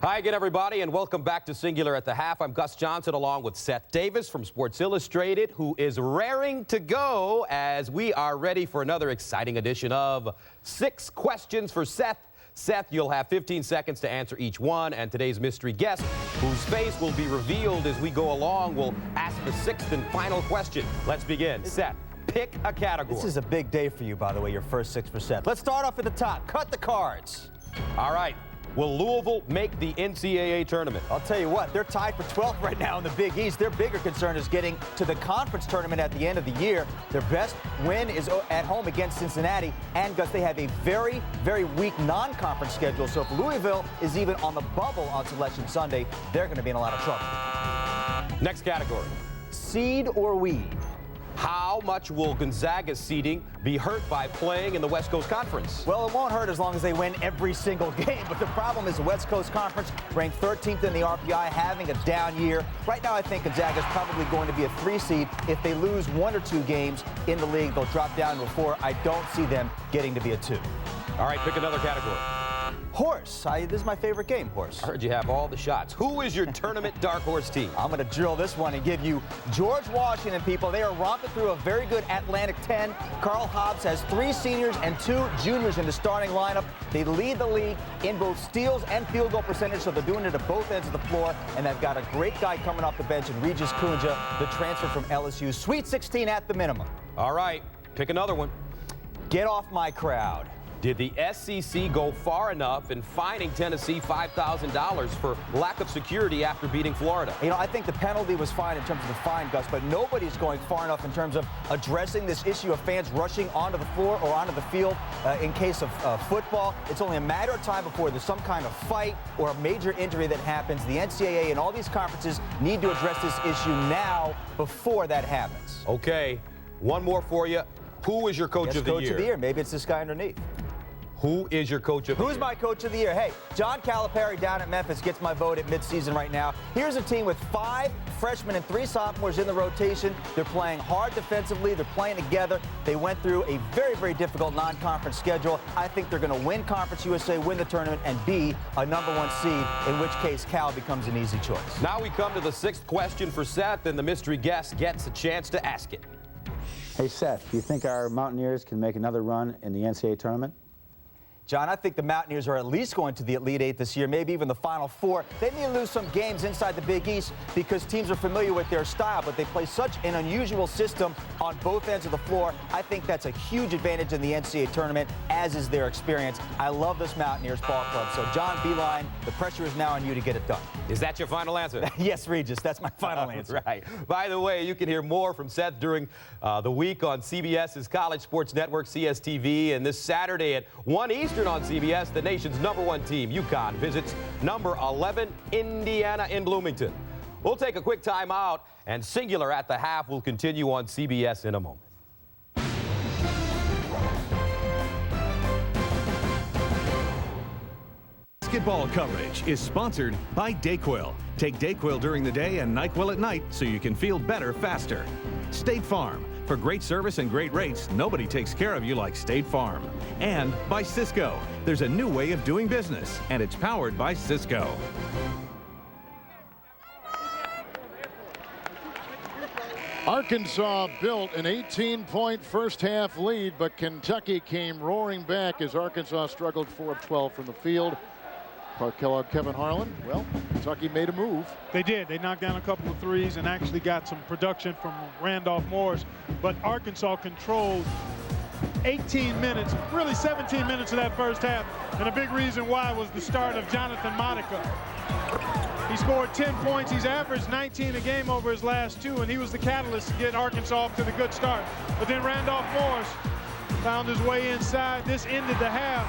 Hi again, everybody, and welcome back to Singular at the Half. I'm Gus Johnson along with Seth Davis from Sports Illustrated, who is raring to go as we are ready for another exciting edition of 6 Questions for Seth. Seth, you'll have 15 seconds to answer each one, and today's mystery guest, whose face will be revealed as we go along, will ask the 6th and final question. Let's begin. Seth, pick a category. This is a big day for you, by the way, your first 6 for Seth. Let's start off at the top. Cut the cards. All right. Will Louisville make the NCAA tournament? I'll tell you what, they're tied for 12th right now in the Big East. Their bigger concern is getting to the conference tournament at the end of the year. Their best win is at home against Cincinnati. And Gus, they have a very, very weak non-conference schedule. So if Louisville is even on the bubble on Selection Sunday, they're going to be in a lot of trouble. Next category. Seed or weed? How much will Gonzaga's seeding be hurt by playing in the West Coast Conference? Well, it won't hurt as long as they win every single game. But the problem is the West Coast Conference, ranked 13th in the RPI, having a down year. Right now, I think Gonzaga's probably going to be a 3 seed. If they lose 1 or 2 games in the league, they'll drop down to a 4. I don't see them getting to be a 2. All right, pick another category. Horse. This is my favorite game, horse. I heard you have all the shots. Who is your tournament dark horse team? I'm going to drill this one and give you George Washington, people. They are romping through a very good Atlantic 10. Carl Hobbs has 3 seniors and 2 juniors in the starting lineup. They lead the league in both steals and field goal percentage, so they're doing it at both ends of the floor. And they've got a great guy coming off the bench in Regis Kunja, the transfer from LSU. Sweet 16 at the minimum. All right, pick another one. Get off my crowd. Did the SEC go far enough in fining Tennessee $5,000 for lack of security after beating Florida? You know, I think the penalty was fine in terms of the fine, Gus, but nobody's going far enough in terms of addressing this issue of fans rushing onto the floor or onto the field in case of football. It's only a matter of time before there's some kind of fight or a major injury that happens. The NCAA and all these conferences need to address this issue now before that happens. Okay, one more for you. Who is your coach of the year? Coach of the year. Maybe it's this guy underneath. Who is your coach of the year? Who's my coach of the year? Hey, John Calipari down at Memphis gets my vote at midseason right now. Here's a team with 5 freshmen and 3 sophomores in the rotation. They're playing hard defensively. They're playing together. They went through a very, very difficult non-conference schedule. I think they're going to win Conference USA, win the tournament, and be a #1 seed, in which case Cal becomes an easy choice. Now we come to the 6th question for Seth, and the mystery guest gets a chance to ask it. Hey, Seth, do you think our Mountaineers can make another run in the NCAA tournament? John, I think the Mountaineers are at least going to the Elite 8 this year, maybe even the Final 4. They may lose some games inside the Big East because teams are familiar with their style, but they play such an unusual system on both ends of the floor. I think that's a huge advantage in the NCAA tournament, as is their experience. I love this Mountaineers ball club. So, John Beeline, the pressure is now on you to get it done. Is that your final answer? Yes, Regis, that's my final answer. Right. By the way, you can hear more from Seth during the week on CBS's College Sports Network, CSTV, and this Saturday at 1 Eastern on CBS, the nation's #1 team, UConn, visits number 11, Indiana in Bloomington. We'll take a quick time out, and Singular at the Half will continue on CBS in a moment. Basketball coverage is sponsored by Dayquil. Take Dayquil during the day and NyQuil at night so you can feel better faster. State Farm. For great service and great rates, nobody takes care of you like State Farm. And by Cisco. There's a new way of doing business, and it's powered by Cisco. Arkansas built an 18-point first-half lead, but Kentucky came roaring back as Arkansas struggled 4 of 12 from the field. Clark Kellogg, Kevin Harlan. Well, Kentucky made a move. They did. They knocked down a couple of threes and actually got some production from Randolph Morris. But Arkansas controlled 18 minutes, really 17 minutes of that first half. And a big reason why was the start of Jonathan Monica. He scored 10 points. He's averaged 19 a game over his last 2, and he was the catalyst to get Arkansas off to the good start. But then Randolph Morris found his way inside. This ended the half.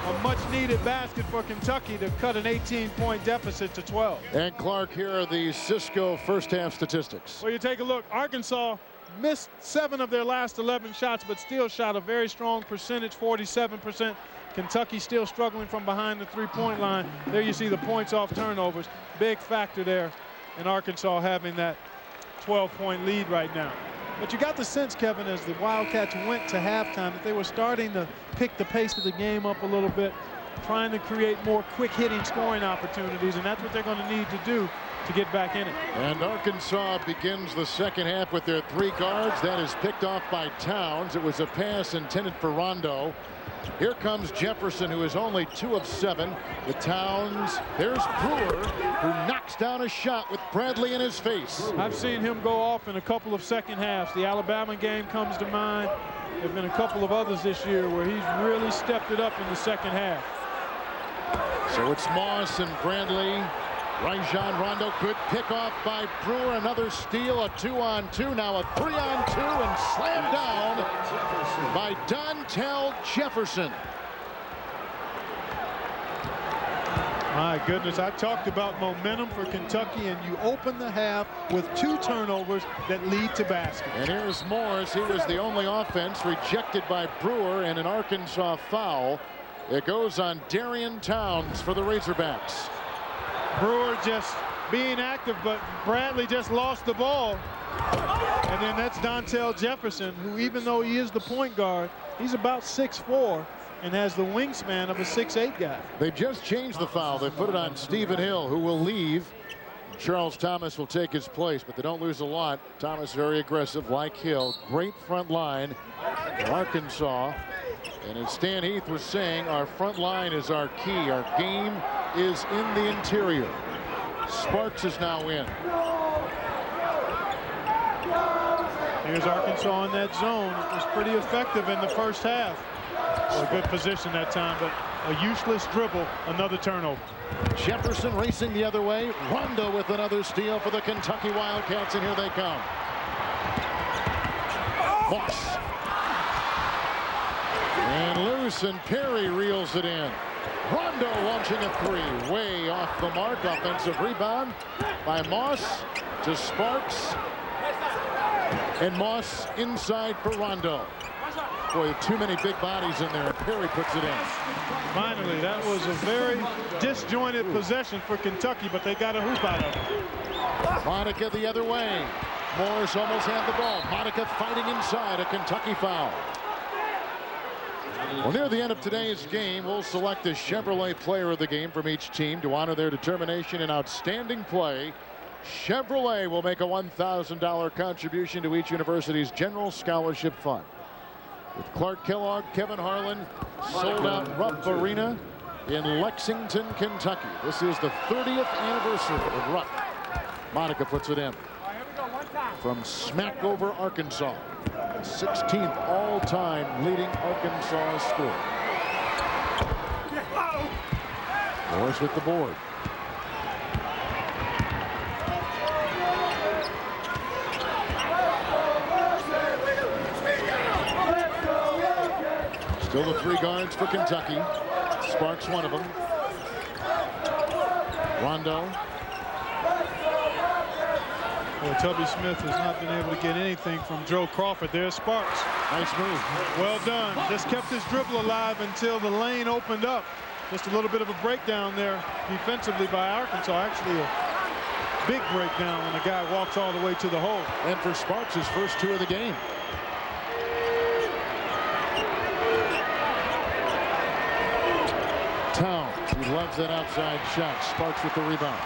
A much-needed basket for Kentucky to cut an 18-point deficit to 12. And Clark, here are the Cisco first-half statistics. Well, you take a look. Arkansas missed 7 of their last 11 shots, but still shot a very strong percentage, 47%. Kentucky still struggling from behind the three-point line. There you see the points off turnovers. Big factor there in Arkansas having that 12-point lead right now. But you got the sense, Kevin, as the Wildcats went to halftime, that they were starting to pick the pace of the game up a little bit. trying to create more quick-hitting scoring opportunities, and that's what they're going to need to do to get back in it. And Arkansas begins the second half with their 3 guards. That is picked off by Towns. It was a pass intended for Rondo. Here comes Jefferson, who is only 2 of 7. The Towns. There's Brewer, who knocks down a shot with Bradley in his face. I've seen him go off in a couple of second halves. The Alabama game comes to mind. There have been a couple of others this year where he's really stepped it up in the second half. So it's Moss and Bradley. Rajon Rondo, good pick off by Brewer. Another steal, a 2-on-2, now a 3-on-2, and slammed down by Dontel Jefferson. My goodness, I talked about momentum for Kentucky, and you open the half with 2 turnovers that lead to baskets. And here's Morris. He was the only offense rejected by Brewer, and an Arkansas foul. It goes on Darian Towns for the Razorbacks. Brewer just being active, but Bradley just lost the ball. And then that's Dontel Jefferson, who, even though he is the point guard, he's about 6'4" and has the wingspan of a 6'8" guy. They just changed the foul. They put it on Stephen Hill, who will leave. Charles Thomas will take his place, but they don't lose a lot. Thomas very aggressive, like Hill. Great front line for Arkansas. And as Stan Heath was saying, our front line is our key. Our game is in the interior. Sparks is now in. Here's Arkansas in that zone. It was pretty effective in the first half. A good position that time, but a useless dribble, another turnover. Jefferson racing the other way. Rondo with another steal for the Kentucky Wildcats, and here they come. Moss. And loose, and Perry reels it in. Rondo launching a 3, way off the mark. Offensive rebound by Moss to Sparks. And Moss inside for Rondo. Boy, too many big bodies in there. Perry puts it in. Finally, that was a very disjointed possession for Kentucky, but they got a hoop out of it. Monica the other way. Morris almost had the ball. Monica fighting inside. A Kentucky foul. Well, near the end of today's game, we'll select a Chevrolet player of the game from each team to honor their determination and outstanding play. Chevrolet will make a $1,000 contribution to each university's general scholarship fund. With Clark Kellogg, Kevin Harlan, sold out Rupp Arena in Lexington, Kentucky. This is the 30th anniversary of Rupp. Monica puts it in from Smackover, Arkansas. 16th all-time leading Arkansas scorer. Morris with the board. Still the 3 guards for Kentucky. Sparks one of them. Rondo. Well, Tubby Smith has not been able to get anything from Joe Crawford. There's Sparks. Nice move. Well done. Just kept his dribble alive until the lane opened up. Just a little bit of a breakdown there defensively by Arkansas. Actually, a big breakdown when a guy walks all the way to the hole. And for Sparks, his first 2 of the game. Towns, he loves that outside shot. Sparks with the rebound.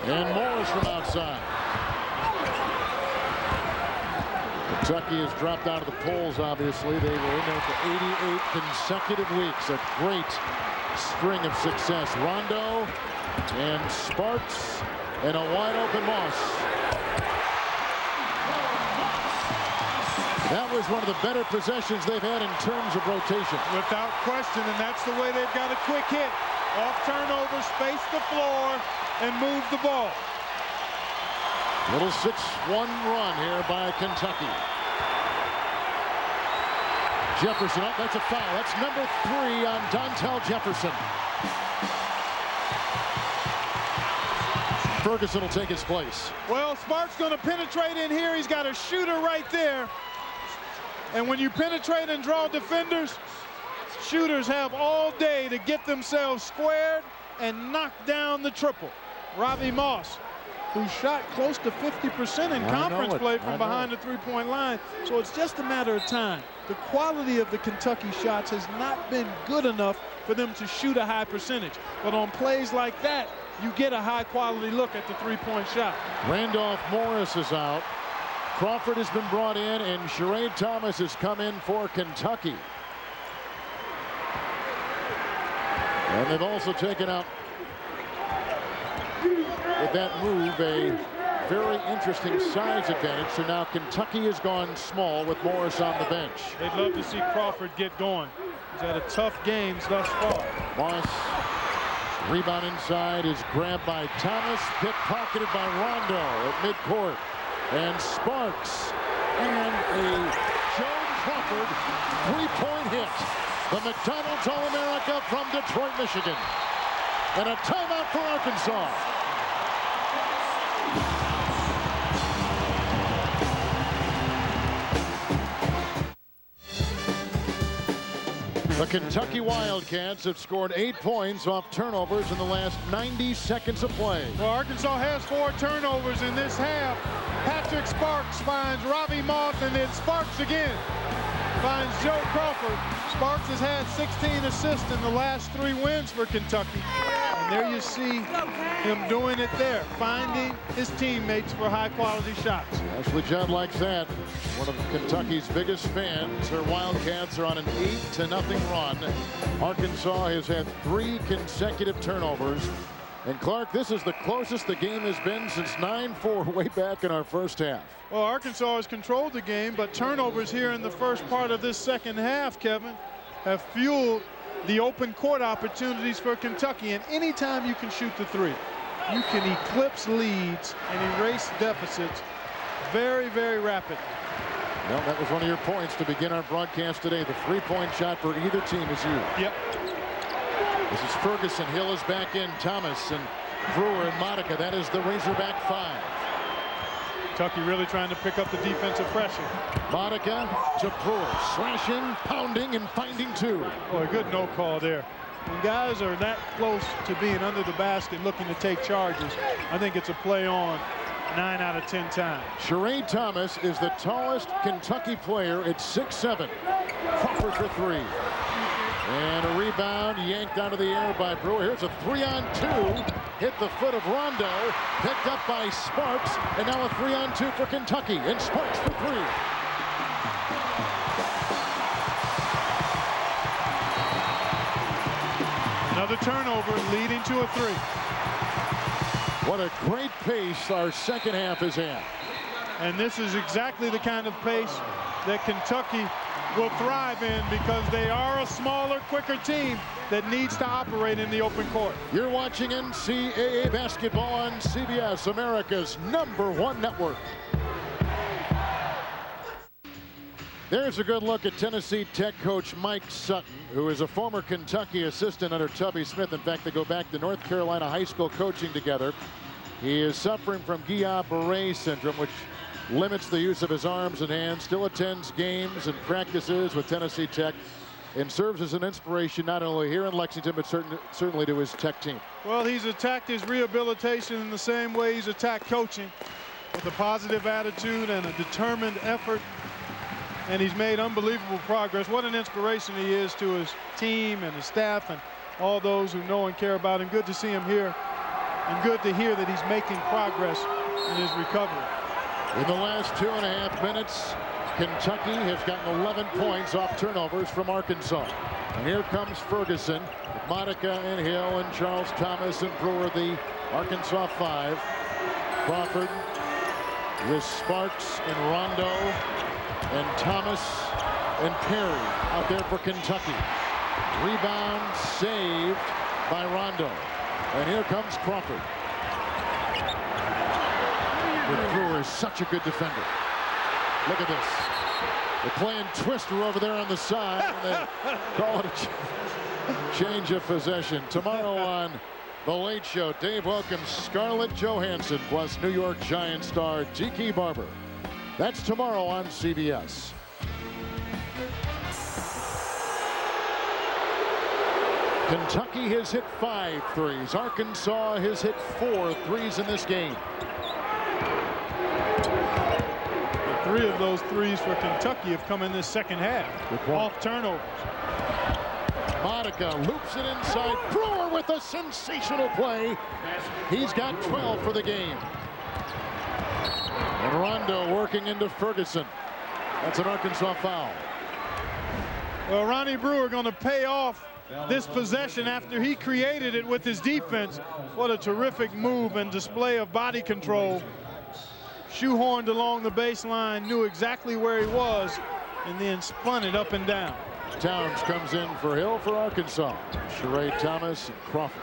And Morris from outside. Kentucky has dropped out of the polls, obviously. They were in there for 88 consecutive weeks. A great string of success. Rondo and Sparks and a wide open Moss. That was one of the better possessions they've had in terms of rotation. Without question, and that's the way they've got a quick hit. Off turnover, space the floor, and move the ball. Little 6-1 run here by Kentucky. Jefferson, oh, that's a foul. That's number 3 on Dontel Jefferson. Ferguson will take his place. Well, Sparks going to penetrate in here. He's got a shooter right there. And when you penetrate and draw defenders, shooters have all day to get themselves squared and knock down the triple. Robbie Moss who shot close to 50% in conference play from behind the three-point line. So it's just a matter of time. The quality of the Kentucky shots has not been good enough for them to shoot a high percentage. But on plays like that, you get a high-quality look at the three-point shot. Randolph Morris is out. Crawford has been brought in, and Sheree Thomas has come in for Kentucky. And they've also taken out, with that move, a very interesting size advantage. So now Kentucky has gone small with Morris on the bench. They'd love to see Crawford get going. He's had a tough games thus far. Morris, rebound inside, is grabbed by Thomas, pickpocketed by Rondo at midcourt. And Sparks and a Joe Crawford three-point hit. The McDonald's All-America from Detroit, Michigan. And a timeout for Arkansas. The Kentucky Wildcats have scored 8 points off turnovers in the last 90 seconds of play. Well, Arkansas has 4 turnovers in this half. Patrick Sparks finds Robbie Moss, and then Sparks again finds Joe Crawford. Sparks has had 16 assists in the last 3 wins for Kentucky. And there you see him doing it there, finding his teammates for high-quality shots. Ashley Judd likes that. One of Kentucky's biggest fans. Her Wildcats are on an 8-0 run. Arkansas has had 3 consecutive turnovers. And Clark, this is the closest the game has been since 9-4 way back in our first half. Well, Arkansas has controlled the game, but turnovers here in the first part of this second half, Kevin, have fueled the open court opportunities for Kentucky. And anytime you can shoot the 3, you can eclipse leads and erase deficits very, very rapidly. Well, that was one of your points to begin our broadcast today. The 3-point shot for either team is huge. Yep. This is Ferguson. Hill is back in. Thomas and Brewer and Monica. That is the Razorback 5. Kentucky really trying to pick up the defensive pressure. Monica to Brewer. Slashing, pounding, and finding 2. Boy, a good no call there. When guys are that close to being under the basket looking to take charges, I think it's a play on 9 out of 10 times. Sheree Thomas is the tallest Kentucky player at 6'7". Crawford for 3. And a rebound yanked out of the air by Brewer. Here's a 3-on-2. Hit the foot of Rondo. Picked up by Sparks. And now a 3-on-2 for Kentucky. And Sparks for 3. Another turnover leading to a 3. What a great pace our second half is at. And this is exactly the kind of pace that Kentucky will thrive in, because they are a smaller, quicker team that needs to operate in the open court. You're watching NCAA basketball on CBS, America's #1 network. There's a good look at Tennessee Tech coach Mike Sutton, who is a former Kentucky assistant under Tubby Smith. In fact, they go back to North Carolina high school coaching together. He is suffering from Guillain-Barré syndrome, which limits the use of his arms and hands, still attends games and practices with Tennessee Tech, and serves as an inspiration not only here in Lexington, but certainly to his Tech team. Well, he's attacked his rehabilitation in the same way he's attacked coaching, with a positive attitude and a determined effort. And he's made unbelievable progress. What an inspiration he is to his team and his staff and all those who know and care about him. Good to see him here, and good to hear that he's making progress in his recovery. In the last 2.5 minutes, Kentucky has gotten 11 points off turnovers from Arkansas. And here comes Ferguson with Monica and Hill and Charles Thomas and Brewer, the Arkansas 5. Crawford with Sparks and Rondo and Thomas and Perry out there for Kentucky. Rebound saved by Rondo. And here comes Crawford. Brewer is such a good defender. Look at this. They're playing Twister over there on the side, and they call it a change of possession. Tomorrow on The Late Show, Dave welcomes Scarlett Johansson plus New York Giants star Tiki Barber. That's tomorrow on CBS. Kentucky has hit 5 threes. Arkansas has hit 4 threes in this game. 3 of those threes for Kentucky have come in this second half. Off turnovers. Monica loops it inside. Brewer with a sensational play. He's got 12 for the game. And Rondo working into Ferguson. That's an Arkansas foul. Well, Ronnie Brewer going to pay off this possession after he created it with his defense. What a terrific move and display of body control. Shoehorned along the baseline, knew exactly where he was, and then spun it up and down. Towns comes in for Hill for Arkansas. Sheree Thomas and Crawford.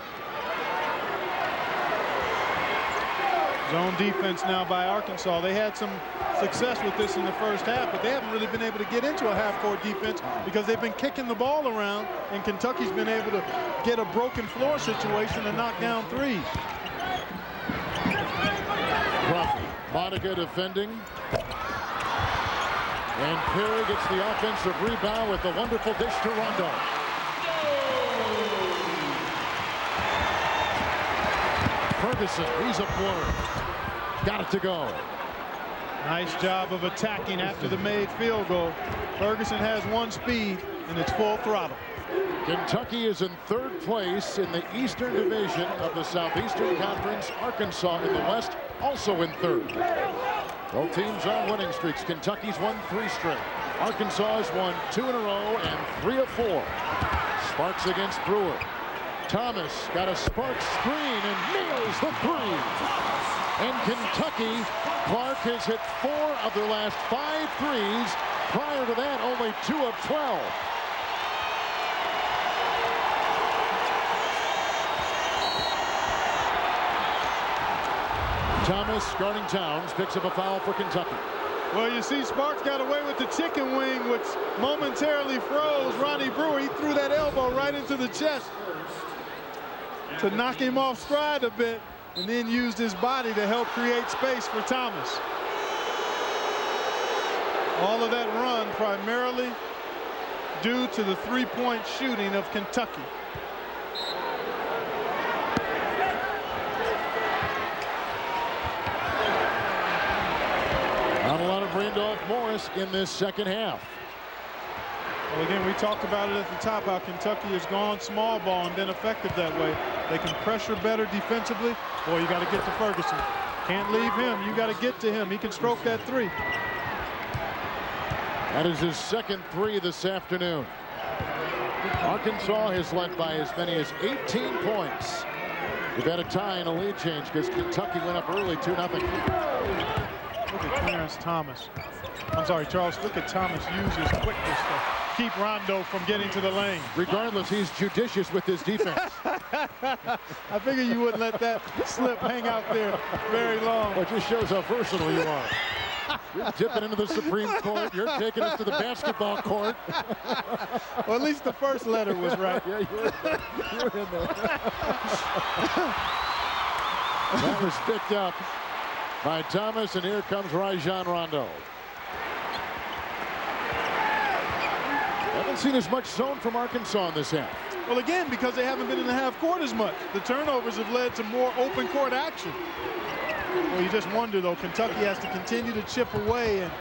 Zone defense now by Arkansas. They had some success with this in the first half, but they haven't really been able to get into a half-court defense because they've been kicking the ball around, and Kentucky's been able to get a broken floor situation and knock down threes. Crawford. Monica defending. And Perry gets the offensive rebound with a wonderful dish to Rondo. Ferguson, he's a blur. Got it to go. Nice job of attacking after the made field goal. Ferguson has one speed, and it's full throttle. Kentucky is in 3rd place in the Eastern Division of the Southeastern Conference. Arkansas in the West, also in 3rd. Both teams on winning streaks. Kentucky's won 3 straight. Arkansas has won 2 in a row and 3 of 4. Sparks against Brewer. Thomas got a Sparks screen and nails the 3. And Kentucky, Clark has hit 4 of their last 5 threes. Prior to that, only 2 of 12. Thomas, guarding Towns, picks up a foul for Kentucky. Well, you see, Sparks got away with the chicken wing, which momentarily froze Ronnie Brewer. He threw that elbow right into the chest to knock him off stride a bit, and then used his body to help create space for Thomas. All of that run primarily due to the three-point shooting of Kentucky. Not a lot of Randolph-Morris in this second half. Well, again, we talked about it at the top, how Kentucky has gone small ball and been effective that way. They can pressure better defensively. Boy, you got to get to Ferguson. Can't leave him. You got to get to him. He can stroke that 3. That is his second 3 this afternoon. Arkansas has led by as many as 18 points. We've had a tie and a lead change because Kentucky went up early 2-0. Look at Clarence Thomas. I'm sorry, Charles. Look at Thomas use his quickness to keep Rondo from getting to the lane. Regardless, he's judicious with his defense. I figure you wouldn't let that slip hang out there very long. Well, it just shows how versatile you are. You're dipping into the Supreme Court. You're taking us to the basketball court. Well, at least the first letter was right. Yeah, you were in there. That was picked up by Thomas, and here comes Rajon Rondo. Haven't seen as much zone from Arkansas in this half. Well, again, because they haven't been in the half court as much. The turnovers have led to more open court action. Well, you just wonder, though, Kentucky has to continue to chip away and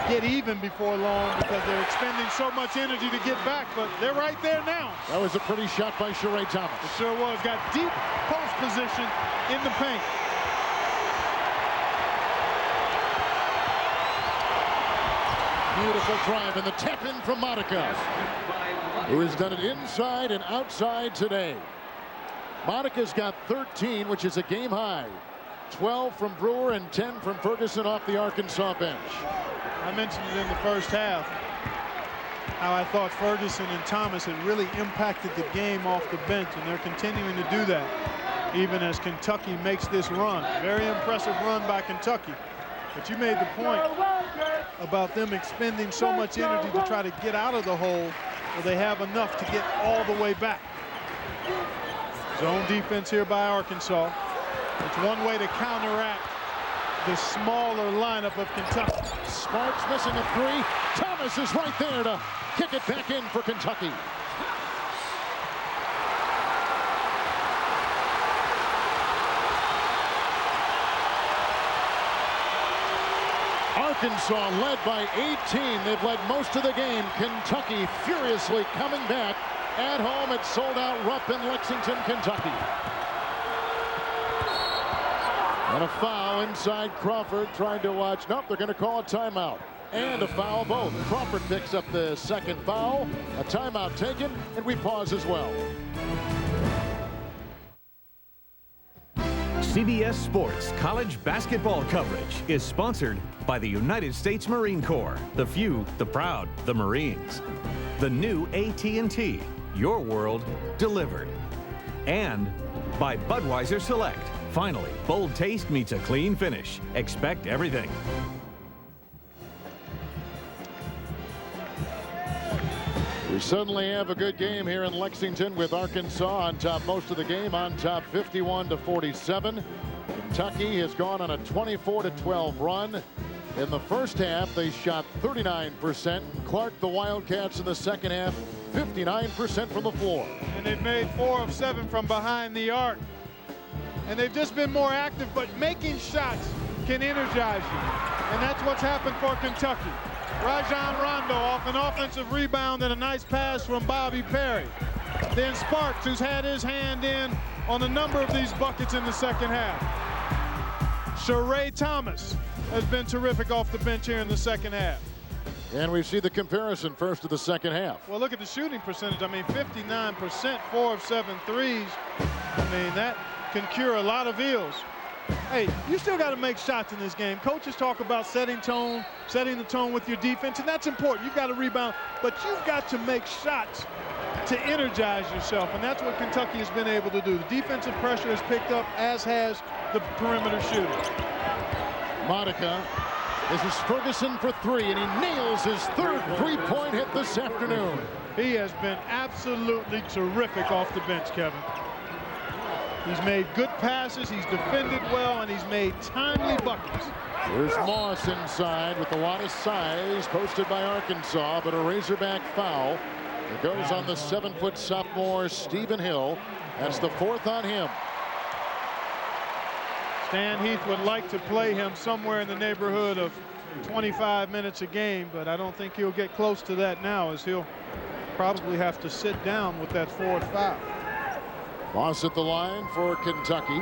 get even before long because they're expending so much energy to get back, but they're right there now. That was a pretty shot by Sheree Thomas. It sure was. Got deep post position in the paint. Beautiful drive and the tap in from Monica, who has done it inside and outside today. Monica's got 13, which is a game high. 12 from Brewer and 10 from Ferguson off the Arkansas bench. I mentioned it in the first half, how I thought Ferguson and Thomas had really impacted the game off the bench, and they're continuing to do that even as Kentucky makes this run. Very impressive run by Kentucky. But you made the point about them expending so much energy to try to get out of the hole, where they have enough to get all the way back. Zone defense here by Arkansas. It's one way to counteract the smaller lineup of Kentucky. Sparks missing a 3. Thomas is right there to kick it back in for Kentucky. Arkansas led by 18. They've led most of the game. Kentucky furiously coming back at home at sold-out Rupp in Lexington, Kentucky. And a foul inside Crawford, trying to watch. Nope, they're going to call a timeout. And a foul both. Crawford picks up the second foul. A timeout taken, and we pause as well. CBS Sports college basketball coverage is sponsored by the United States Marine Corps. The few, the proud, the Marines. The new AT&T, your world delivered. And by Budweiser Select. Finally, bold taste meets a clean finish. Expect everything. We suddenly have a good game here in Lexington with Arkansas on top most of the game, on top 51-47. Kentucky has gone on a 24-12 run. In the first half, they shot 39%. Clark, the Wildcats in the second half, 59% from the floor. And they've made 4 of 7 from behind the arc. And they've just been more active, but making shots can energize you. And that's what's happened for Kentucky. Rajon Rondo off an offensive rebound and a nice pass from Bobby Perry. Then Sparks, who's had his hand in on a number of these buckets in the second half. Sheree Thomas has been terrific off the bench here in the second half. And we see the comparison first to the second half. Well, look at the shooting percentage. I mean, 59%, 4 of 7 threes. I mean, that can cure a lot of ills. Hey, you still got to make shots in this game. Coaches talk about setting the tone with your defense, and that's important. You've got to rebound, but you've got to make shots to energize yourself, and that's what Kentucky has been able to do. The defensive pressure has picked up, as has the perimeter shooting. Monica. This is Ferguson for 3, and he nails his third three-point hit this afternoon. He has been absolutely terrific off the bench, Kevin. He's made good passes, he's defended well, and he's made timely buckets. Here's Moss inside with a lot of size, posted by Arkansas, but a Razorback foul. It goes on the 7-foot sophomore Stephen Hill. That's the 4th on him. Stan Heath would like to play him somewhere in the neighborhood of 25 minutes a game, but I don't think he'll get close to that now, as he'll probably have to sit down with that 4th foul. Moss at the line for Kentucky.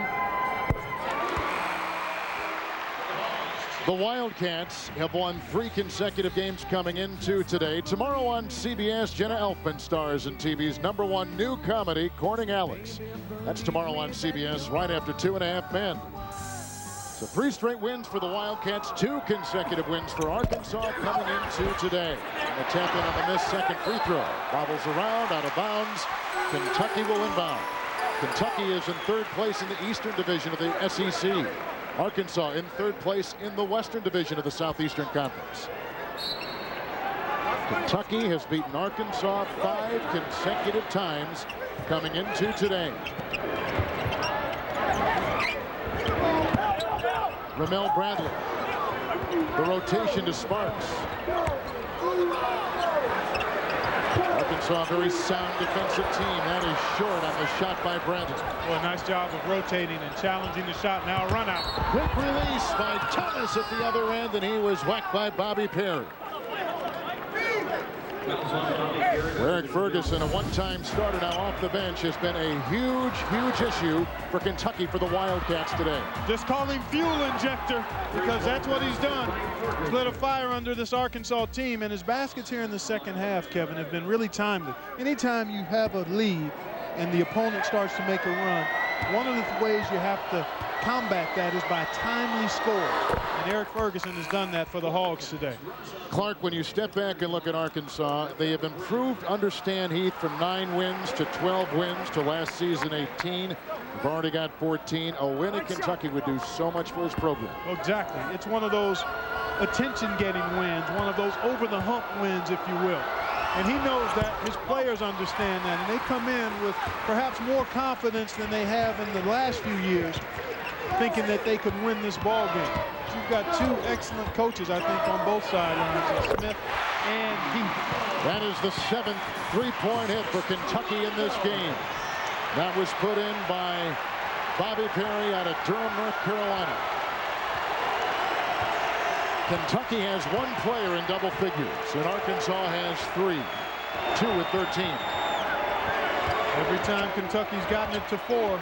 The Wildcats have won 3 consecutive games coming into today. Tomorrow on CBS, Jenna Elfman stars in TV's #1 new comedy, Corning Alex. That's tomorrow on CBS right after 2.5 Men. So 3 straight wins for the Wildcats, 2 consecutive wins for Arkansas coming into today. And a tap in on the missed second free throw. Bobbles around, out of bounds. Kentucky will inbound. Kentucky is in 3rd place in the Eastern Division of the SEC. Arkansas in 3rd place in the Western Division of the Southeastern Conference. Kentucky has beaten Arkansas 5 consecutive times coming into today. Ramel Bradley. The rotation to Sparks. Arkansas, a very sound defensive team. That is short on the shot by Bradley. Well, nice job of rotating and challenging the shot. Now a run out. Quick release by Thomas at the other end, and he was whacked by Bobby Perry. Eric Ferguson, a one-time starter now off the bench, has been a huge issue for Kentucky for the Wildcats today. Just call him fuel injector, because that's what he's done. He's lit a fire under this Arkansas team, and his baskets here in the second half, Kevin, have been really timely. Anytime you have a lead and the opponent starts to make a run, one of the ways you have to combat that is by timely score. And Eric Ferguson has done that for the Hogs today. Clark, when you step back and look at Arkansas, they have improved under Stan Heath from 9 wins to 12 wins to last season 18. We've already got 14. A win at Kentucky would do so much for his program. Exactly. It's one of those attention-getting wins, one of those over-the-hump wins, if you will. And he knows that, his players understand that, and they come in with perhaps more confidence than they have in the last few years, thinking that they could win this ball game. You've got 2 excellent coaches, I think, on both sidelines, Smith and Heath. That is the 7th three-point hit for Kentucky in this game. That was put in by Bobby Perry out of Durham, North Carolina. Kentucky has one player in double figures, and Arkansas has 3. 2 with 13. Every time Kentucky's gotten it to 4,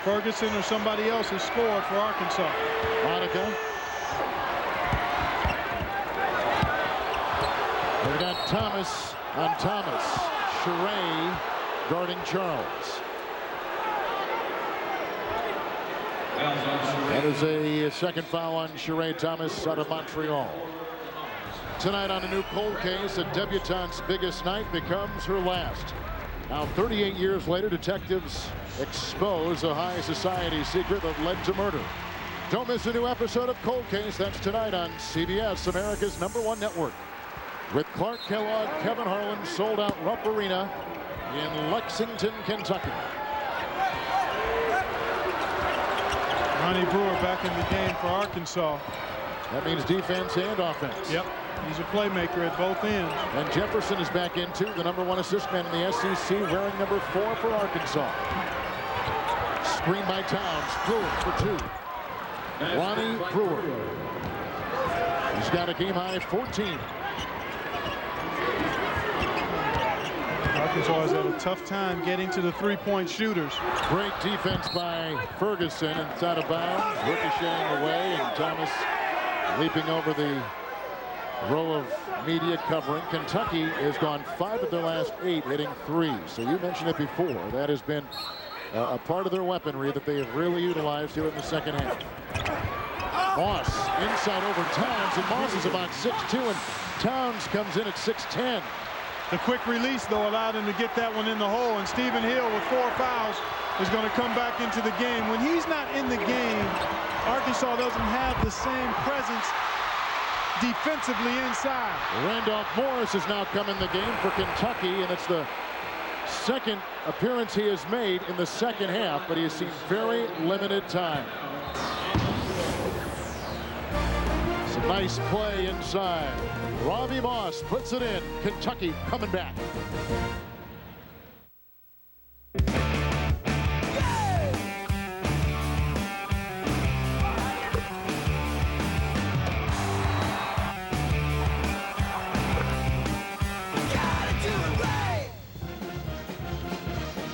Ferguson or somebody else has scored for Arkansas. Monica. We've got Thomas on Thomas. Sheree guarding Charles. That is a second foul on Sheree Thomas out of Montreal. Tonight on a new cold case, a debutante's biggest night becomes her last. Now 38 years later, detectives expose a high society secret that led to murder. Don't miss a new episode of Cold Case. That's tonight on CBS, America's #1 network. With Clark Kellogg, Kevin Harlan, sold out Rupp Arena in Lexington, Kentucky. Ronnie Brewer back in the game for Arkansas. That means defense and offense. Yep, he's a playmaker at both ends. And Jefferson is back in too, the #1 assist man in the SEC, wearing number 4 for Arkansas. Screen by Towns. Brewer for 2. Ronnie Brewer. He's got a game high 14. Arkansas has had a tough time getting to the three-point shooters. Great defense by Ferguson inside of bounds, ricocheting away, and Thomas leaping over the row of media covering. Kentucky has gone 5 of their last 8 hitting threes. So you mentioned it before. That has been a part of their weaponry that they have really utilized here in the second half. Moss inside over Towns, and Moss is about 6'2", and Towns comes in at 6'10". The quick release, though, allowed him to get that one in the hole, and Stephen Hill with 4 fouls is going to come back into the game. When he's not in the game, Arkansas doesn't have the same presence defensively inside. Randolph Morris has now come in the game for Kentucky, and it's the second appearance he has made in the second half, but he has seen very limited time. Some nice play inside. Ravi Moss puts it in. Kentucky coming back.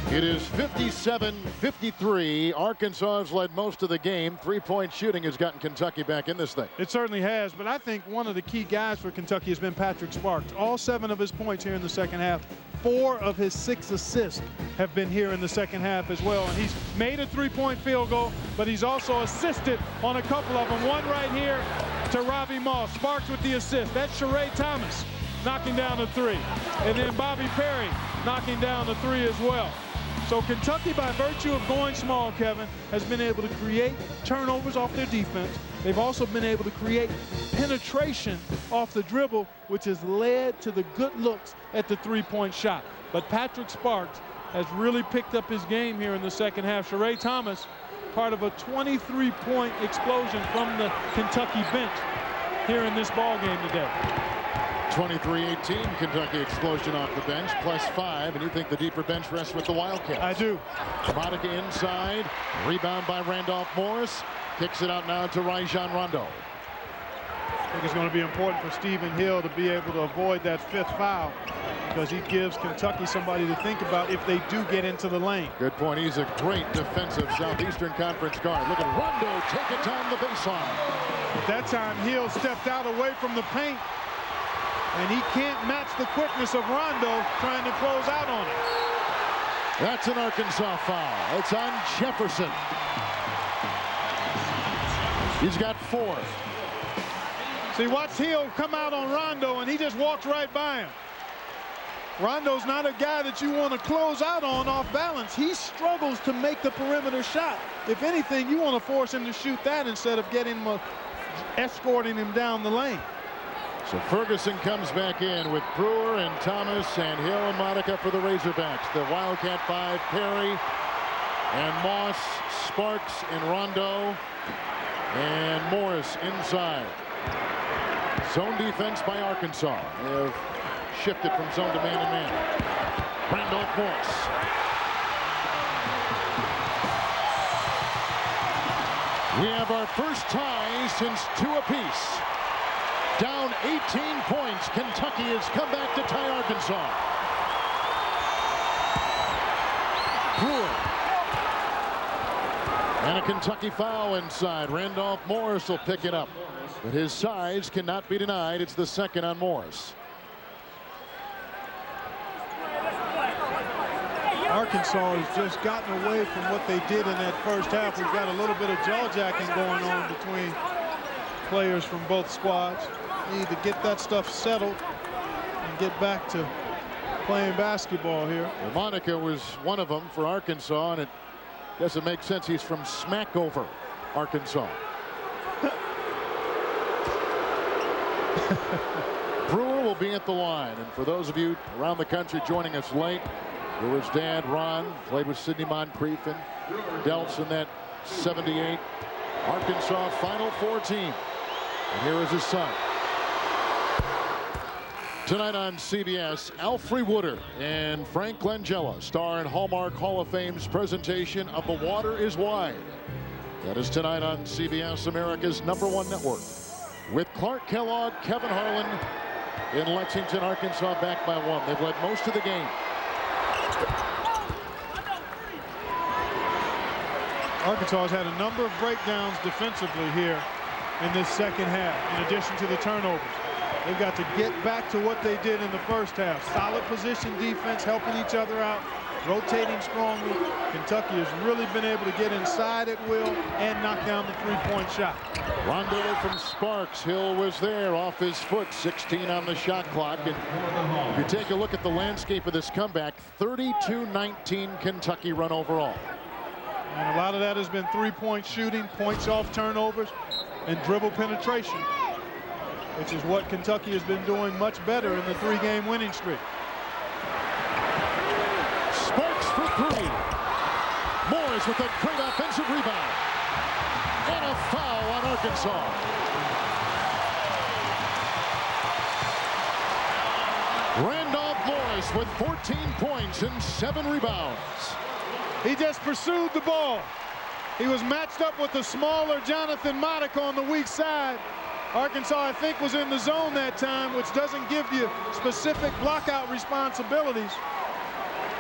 It is 57-53. Arkansas has led most of the game. Three-point shooting has gotten Kentucky back in this thing. It certainly has, but I think one of the key guys for Kentucky has been Patrick Sparks. All 7 of his points here in the second half. 4 of his 6 assists have been here in the second half as well. And he's made a 3-point field goal, but he's also assisted on a couple of them. One right here to Ravi Moss. Sparks with the assist. That's Sheree Thomas knocking down a 3. And then Bobby Perry knocking down a 3 as well. So Kentucky, by virtue of going small, Kevin, has been able to create turnovers off their defense. They've also been able to create penetration off the dribble, which has led to the good looks at the three-point shot. But Patrick Sparks has really picked up his game here in the second half. Sheree Thomas, part of a 23-point explosion from the Kentucky bench here in this ball game today. 23-18, Kentucky explosion off the bench, +5, and you think the deeper bench rests with the Wildcats. I do. Monica inside, rebound by Randolph Morris, kicks it out now to Rajon Rondo. I think it's going to be important for Stephen Hill to be able to avoid that 5th foul, because he gives Kentucky somebody to think about if they do get into the lane. Good point. He's a great defensive Southeastern Conference guard. Look at Rondo take it down the baseline. At that time, Hill stepped out away from the paint, and he can't match the quickness of Rondo trying to close out on it. That's an Arkansas foul. It's on Jefferson. He's got 4. See, watch Hill come out on Rondo, and he just walks right by him. Rondo's not a guy that you want to close out on off balance. He struggles to make the perimeter shot. If anything, you want to force him to shoot that instead of escorting him down the lane. So Ferguson comes back in with Brewer and Thomas and Hill and Monica for the Razorbacks. The Wildcat 5, Perry and Moss, Sparks and Rondo, and Morris inside. Zone defense by Arkansas. They have shifted from zone to man and man. Randolph Morris. We have our first tie since 2 apiece. Down 18 points. Kentucky has come back to tie Arkansas. Brewer. And a Kentucky foul inside. Randolph Morris will pick it up. But his size cannot be denied. It's the second on Morris. Arkansas has just gotten away from what they did in that first half. We've got a little bit of jaw-jacking going on between players from both squads. Need to get that stuff settled and get back to playing basketball here. Well, Monica was one of them for Arkansas, and it doesn't make sense. He's from Smackover, Arkansas. Brewer will be at the line. And for those of you around the country joining us late, Brewer's dad, Ron, played with Sidney Moncrief and Delts in that 78 Arkansas Final Four team. And here is his son. Tonight on CBS, Alfre Woodard and Frank Langella star in Hallmark Hall of Fame's presentation of The Water is Wide. That is tonight on CBS, America's #1 network. With Clark Kellogg, Kevin Harlan in Lexington, Arkansas, back by 1. They've led most of the game. Arkansas has had a number of breakdowns defensively here in this second half, in addition to the turnovers. They've got to get back to what they did in the first half. Solid position defense, helping each other out, rotating strongly. Kentucky has really been able to get inside at will and knock down the three-point shot. Rondo from Sparks. Hill was there off his foot. 16 on the shot clock. And if you take a look at the landscape of this comeback, 32-19 Kentucky run overall. And a lot of that has been three-point shooting, points off turnovers, and dribble penetration, which is what Kentucky has been doing much better in the three-game winning streak. Sparks for three. Morris with a great offensive rebound. And a foul on Arkansas. Randolph Morris with 14 points and 7 rebounds. He just pursued the ball. He was matched up with the smaller Jonathan Monica on the weak side. Arkansas, I think, was in the zone that time, which doesn't give you specific blockout responsibilities.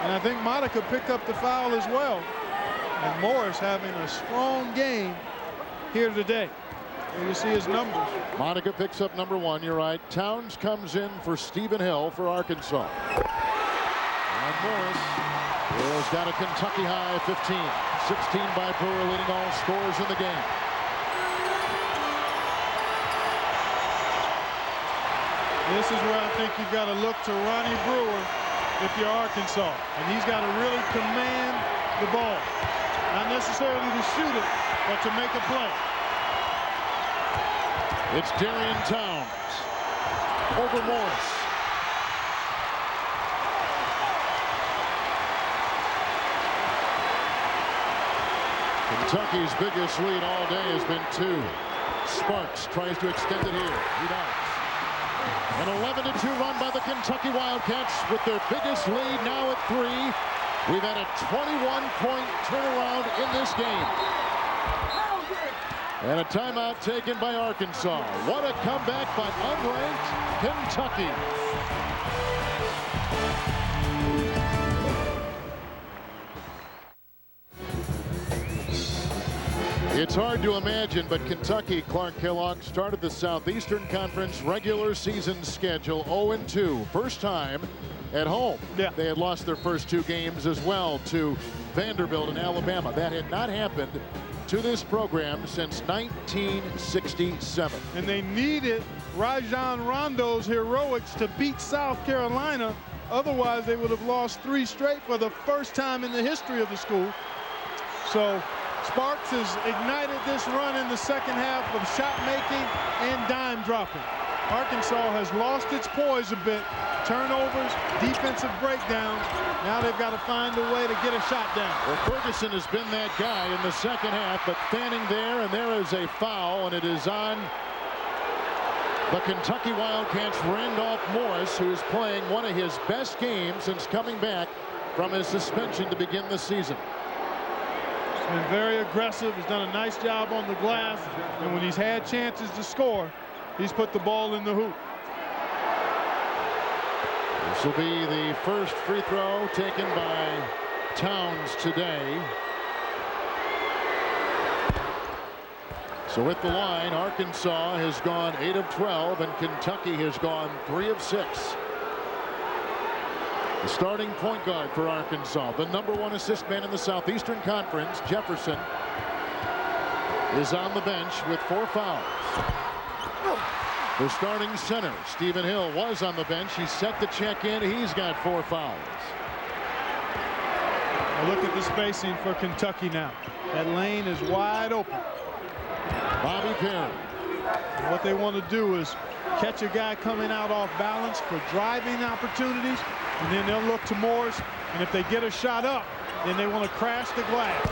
And I think Monica picked up the foul as well. And Morris having a strong game here today. There you see his numbers. Monica picks up #1. You're right. Towns comes in for Stephen Hill for Arkansas. And Morris has got a Kentucky high 15. 16 by Brewer, leading all scorers in the game. This is where I think you've got to look to Ronnie Brewer if you're Arkansas. And he's got to really command the ball. Not necessarily to shoot it, but to make a play. It's Darian Towns over Morris. Kentucky's biggest lead all day has been 2. Sparks tries to extend it here. He does. An 11-2 run by the Kentucky Wildcats with their biggest lead now at 3. We've had a 21-point turnaround in this game. And a timeout taken by Arkansas. What a comeback by unranked Kentucky. It's hard to imagine, but Kentucky, Clark Kellogg, started the Southeastern Conference regular season schedule 0-2. First time at home. Yeah. They had lost their first 2 games as well to Vanderbilt and Alabama. That had not happened to this program since 1967. And they needed Rajon Rondo's heroics to beat South Carolina. Otherwise, they would have lost 3 straight for the first time in the history of the school. So Sparks has ignited this run in the second half of shot making and dime dropping. Arkansas has lost its poise a bit. Turnovers, defensive breakdowns. Now they've got to find a way to get a shot down. Well, Ferguson has been that guy in the second half, but standing there, and there is a foul, and it is on the Kentucky Wildcats' Randolph Morris, who is playing one of his best games since coming back from his suspension to begin the season. He's been very aggressive. He's done a nice job on the glass. And when he's had chances to score, he's put the ball in the hoop. This will be the first free throw taken by Towns today. So with the line, Arkansas has gone 8 of 12 and Kentucky has gone 3 of 6. The starting point guard for Arkansas, the #1 assist man in the Southeastern Conference, Jefferson, is on the bench with 4 fouls. The starting center, Stephen Hill, was on the bench. He's set to check in. He's got 4 fouls. Now look at the spacing for Kentucky now. That lane is wide open. Bobby Perry. And what they want to do is catch a guy coming out off balance for driving opportunities, and then they'll look to Morris, and if they get a shot up, then they want to crash the glass.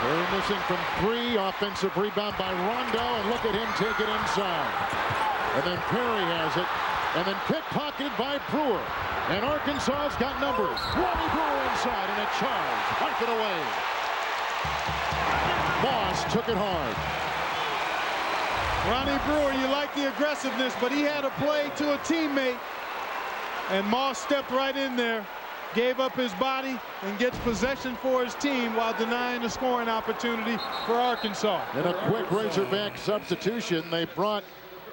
They're missing from 3. Offensive rebound by Rondo, and look at him take it inside. And then Perry has it, and then pickpocketed by Brewer. And Arkansas's got numbers. Ronnie Brewer inside, and a charge. Wipe it away. Moss took it hard. Ronnie Brewer, you like the aggressiveness, but he had a play to a teammate, and Moss stepped right in there, gave up his body, and gets possession for his team while denying the scoring opportunity for Arkansas. In a quick Razorback substitution, they brought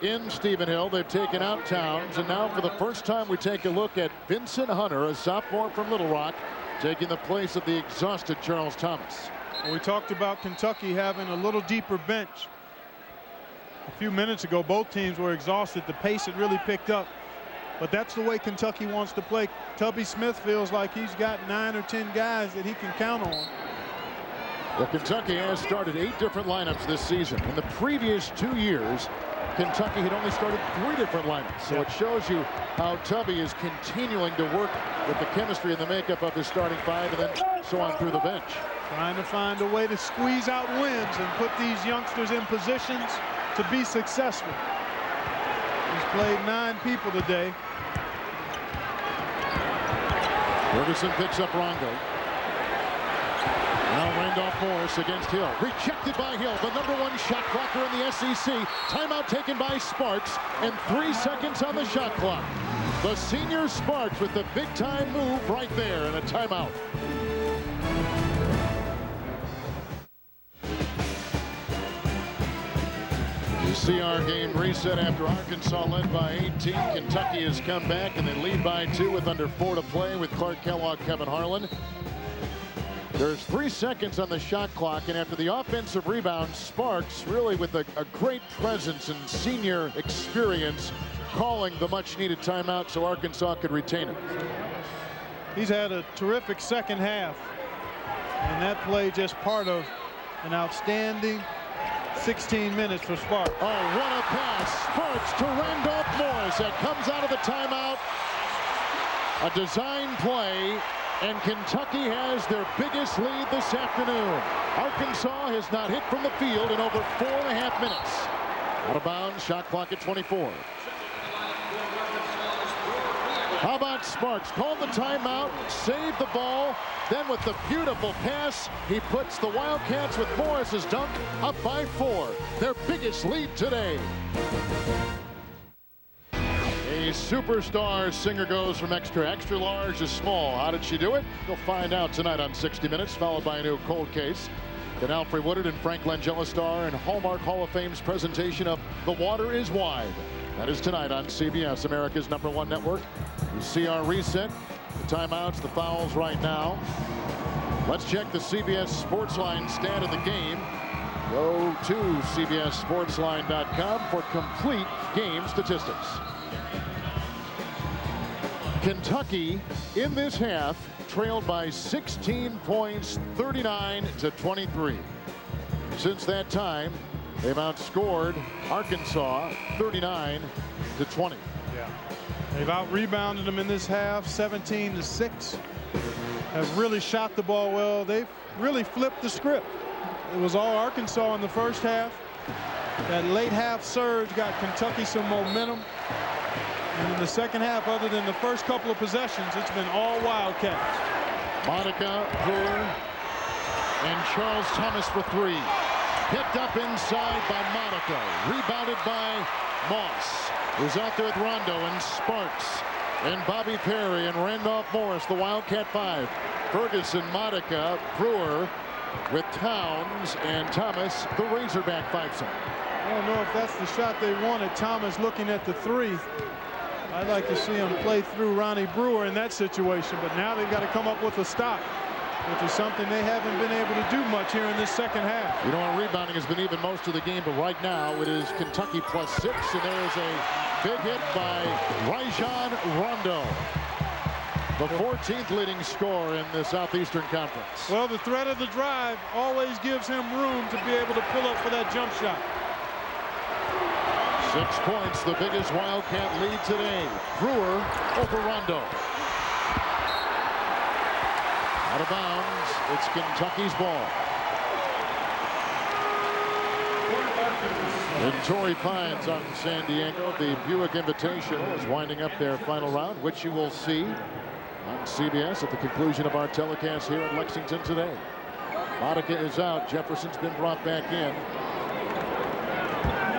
in Stephen Hill. They've taken out Towns, and now for the first time we take a look at Vincent Hunter, a sophomore from Little Rock, taking the place of the exhausted Charles Thomas. We talked about Kentucky having a little deeper bench. A few minutes ago, both teams were exhausted. The pace had really picked up. But that's the way Kentucky wants to play. Tubby Smith feels like he's got 9 or 10 guys that he can count on. Well, Kentucky has started 8 different lineups this season. In the previous 2 years, Kentucky had only started 3 different lineups. So it shows you how Tubby is continuing to work with the chemistry and the makeup of his starting 5 and then so on through the bench. Trying to find a way to squeeze out wins and put these youngsters in positions to be successful. He's played 9 people today. Ferguson picks up Rondo. Now Randolph Morris against Hill. Rejected by Hill, the #1 shot blocker in the SEC. Timeout taken by Sparks, and 3 seconds on the shot clock. The senior Sparks with the big-time move right there, and a timeout. You see our game reset after Arkansas led by 18. Kentucky has come back and they lead by 2 with under 4 to play with Clark Kellogg, Kevin Harlan. There's 3 seconds on the shot clock, and after the offensive rebound, Sparks really with a great presence and senior experience calling the much-needed timeout so Arkansas could retain it. He's had a terrific second half, and that play just part of an outstanding 16 minutes for Sparks. Oh, what a pass. Sparks to Randolph Morris. That comes out of the timeout. A design play, and Kentucky has their biggest lead this afternoon. Arkansas has not hit from the field in over 4.5 minutes. Out of bounds, shot clock at 24. How about Sparks? Called the timeout, saved the ball, then with the beautiful pass, he puts the Wildcats with Morris's dunk up by 4. Their biggest lead today. A superstar singer goes from extra large to small. How did she do it? You'll find out tonight on 60 Minutes, followed by a new cold case. Then Alfred Woodard and Frank Langella star and Hallmark Hall of Fame's presentation of The Water is Wide. That is tonight on CBS, America's #1 network. You see our reset, the timeouts, the fouls right now. Let's check the CBS Sportsline stat of the game. Go to CBSSportsline.com for complete game statistics. Kentucky in this half trailed by 16 points, 39-23. Since that time, they've outscored Arkansas 39-20. Yeah, they've out-rebounded them in this half, 17-6. Have really shot the ball well. They've really flipped the script. It was all Arkansas in the first half. That late half surge got Kentucky some momentum. And in the second half, other than the first couple of possessions, it's been all Wildcats. Monica, Brewer, and Charles Thomas for 3. Picked up inside by Monaco. Rebounded by Moss. Who's out there with Rondo and Sparks. And Bobby Perry and Randolph Morris, the Wildcat 5. Ferguson, Monica, Brewer with Towns and Thomas, the Razorback 5-some. I don't know if that's the shot they wanted. Thomas looking at the 3. I'd like to see him play through Ronnie Brewer in that situation, but now they've got to come up with a stop, which is something they haven't been able to do much here in this second half. You know, rebounding has been even most of the game, but right now it is Kentucky +6, and there is a big hit by Rajon Rondo, the 14th leading scorer in the Southeastern Conference. Well, the threat of the drive always gives him room to be able to pull up for that jump shot. 6 points, the biggest Wildcat lead today. Brewer over Rondo. Out of bounds. It's Kentucky's ball. And Torrey Pines on San Diego. The Buick Invitational is winding up their final round, which you will see on CBS at the conclusion of our telecast here in Lexington today. Monica is out. Jefferson's been brought back in.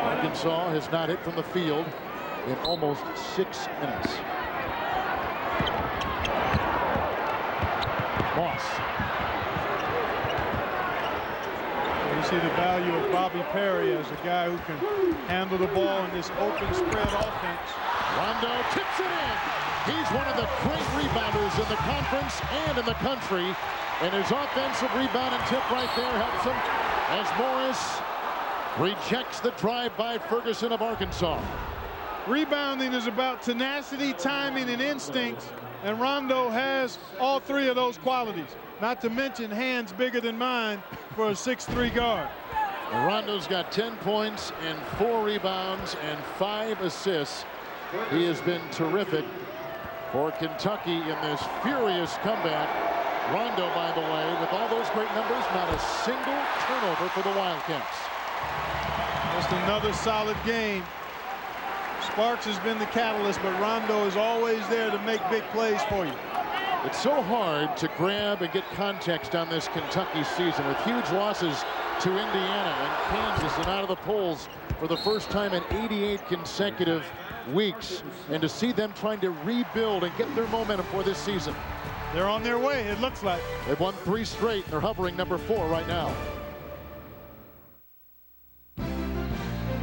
Arkansas has not hit from the field in almost 6 minutes. Moss. You see the value of Bobby Perry as a guy who can handle the ball in this open spread offense. Rondo tips it in. He's one of the great rebounders in the conference and in the country. And his offensive rebound and tip right there helps him as Morris rejects the drive by Ferguson of Arkansas. Rebounding is about tenacity, timing, and instincts, and Rondo has all 3 of those qualities, not to mention hands bigger than mine for a 6'3" guard. Well, Rondo's got 10 points and 4 rebounds and 5 assists. He has been terrific for Kentucky in this furious comeback. Rondo, by the way, with all those great numbers, not a single turnover for the Wildcats. Just another solid game. Sparks has been the catalyst, but Rondo is always there to make big plays for you. It's so hard to grab and get context on this Kentucky season with huge losses to Indiana and Kansas and out of the polls for the first time in 88 consecutive weeks, and to see them trying to rebuild and get their momentum for this season. They're on their way, it looks like. They've won 3 straight. They're hovering number 4 right now.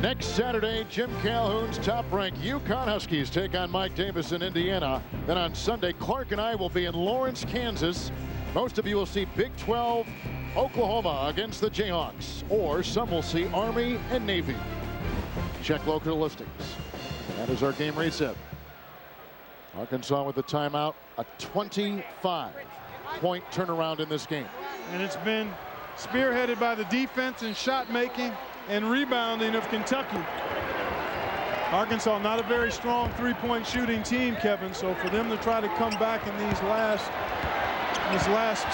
Next Saturday, Jim Calhoun's top-ranked UConn Huskies take on Mike Davis in Indiana. Then on Sunday, Clark and I will be in Lawrence, Kansas. Most of you will see Big 12 Oklahoma against the Jayhawks, or some will see Army and Navy. Check local listings. That is our game reset. Arkansas with the timeout, a 25-point turnaround in this game. And it's been spearheaded by the defense and shot making and rebounding of Kentucky. Arkansas not a very strong 3-point shooting team, Kevin, so for them to try to come back in this last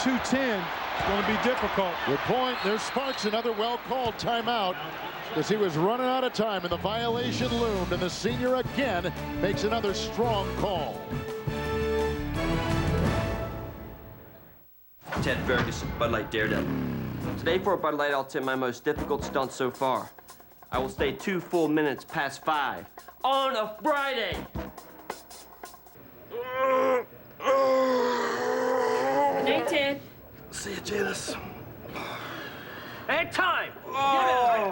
2-10 is going to be difficult. Good point. There's Sparks, another well-called timeout as he was running out of time and the violation loomed, and the senior again makes another strong call. Ted Ferguson, Bud Light Daredevil. Today for Bud Light, I'll attempt my most difficult stunt so far. I will stay 2 full minutes past 5 on a Friday. Hey, Ted. See you, Janice. And time!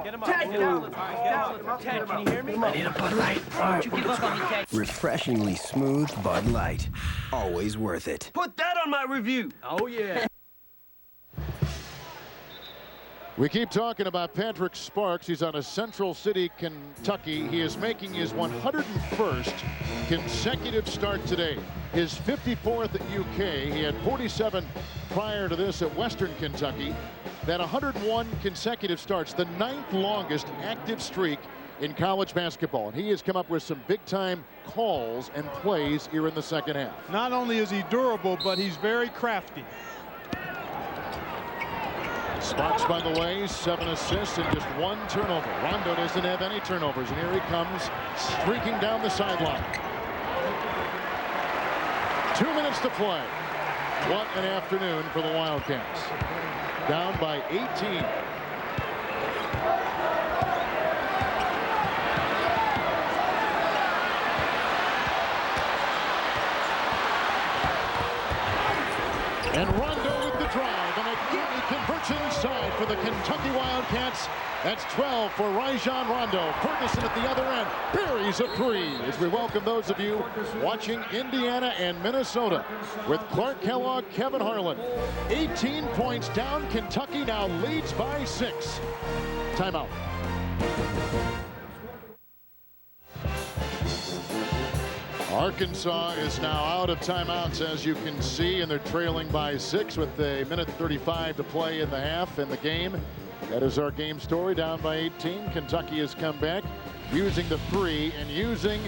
Get him up. Ted, get him up. Ted, can you hear me? I need a Bud Light. Don't you give up on me, Ted. Refreshingly smooth Bud Light. Always worth it. Put that on my review. Oh, yeah. We keep talking about Patrick Sparks. He's out of Central City, Kentucky. He is making his 101st consecutive start today. His 54th at UK. He had 47 prior to this at Western Kentucky. That 101 consecutive starts, the 9th longest active streak in college basketball. And he has come up with some big-time calls and plays here in the second half. Not only is he durable, but he's very crafty. Sparks, by the way, 7 assists and just 1 turnover. Rondo doesn't have any turnovers, and here he comes streaking down the sideline. 2 minutes to play. What an afternoon for the Wildcats. Down by 18. And Rondo with the drive, and again he converts inside for the Kentucky Wildcats. That's 12 for Rajon Rondo. Ferguson at the other end buries a three. As we welcome those of you watching Indiana and Minnesota with Clark Kellogg, Kevin Harlan. 18 points down. Kentucky now leads by 6. Timeout. Arkansas is now out of timeouts, as you can see, and they're trailing by 6 with a minute 35 to play in the half in the game. That is our game story, down by 18. Kentucky has come back using the three and using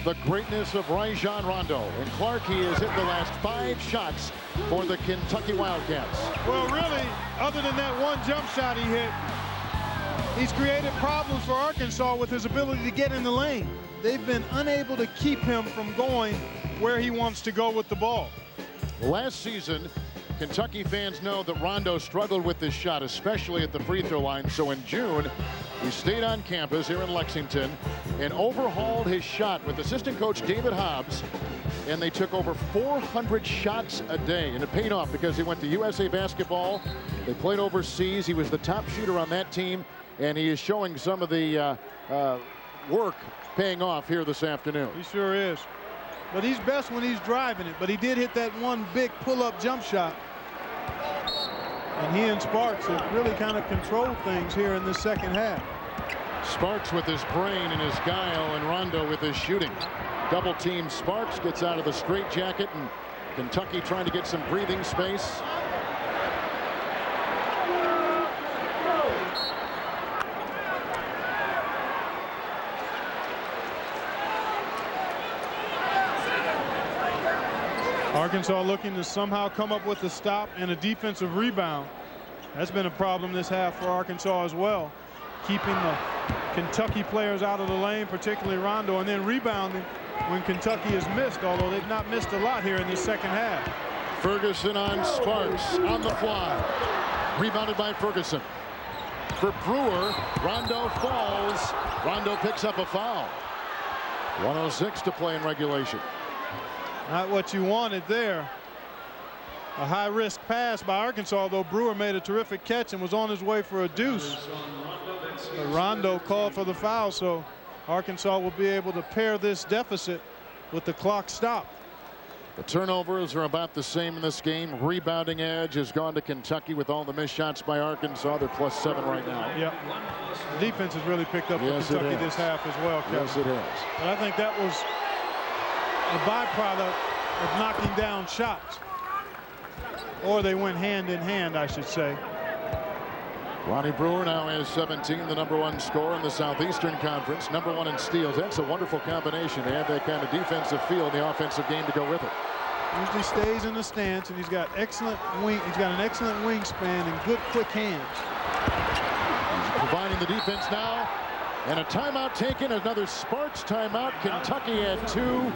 the greatness of Rajon Rondo. And Clark, he has hit the last 5 shots for the Kentucky Wildcats. Well, really, other than that one jump shot he hit, he's created problems for Arkansas with his ability to get in the lane. They've been unable to keep him from going where he wants to go with the ball. Last season, Kentucky fans know that Rondo struggled with this shot, especially at the free throw line. So in June, he stayed on campus here in Lexington and overhauled his shot with assistant coach David Hobbs. And they took over 400 shots a day. And it paid off because he went to USA Basketball. They played overseas. He was the top shooter on that team. And he is showing some of the work paying off here this afternoon. He sure is. But he's best when he's driving it. But he did hit that one big pull-up jump shot. And he and Sparks have really kind of controlled things here in this second half. Sparks with his brain and his guile, and Rondo with his shooting. Double team Sparks, gets out of the straitjacket, and Kentucky trying to get some breathing space. Arkansas looking to somehow come up with a stop and a defensive rebound. That's been a problem this half for Arkansas as well. Keeping the Kentucky players out of the lane, particularly Rondo, and then rebounding when Kentucky has missed, although they've not missed a lot here in this second half. Ferguson on Sparks on the fly. Rebounded by Ferguson. For Brewer, Rondo falls. Rondo picks up a foul. 1:06 to play in regulation. Not what you wanted there. A high-risk pass by Arkansas, though Brewer made a terrific catch and was on his way for a deuce. But Rondo called for the foul, so Arkansas will be able to pair this deficit with the clock stop. The turnovers are about the same in this game. Rebounding edge has gone to Kentucky with all the missed shots by Arkansas. They're +7 right now. Yep. The defense has really picked up for Kentucky this half as well, Kevin. Yes, it has. And I think that was a byproduct of knocking down shots. Or they went hand in hand, I should say. Ronnie Brewer now has 17, the #1 scorer in the Southeastern Conference, #1 in steals. That's a wonderful combination to have that kind of defensive feel in the offensive game to go with it. Usually stays in the stance, and he's got excellent wing. He's got an excellent wingspan and good quick hands. He's providing the defense now. And a timeout taken, another Sparks timeout. Kentucky at 2.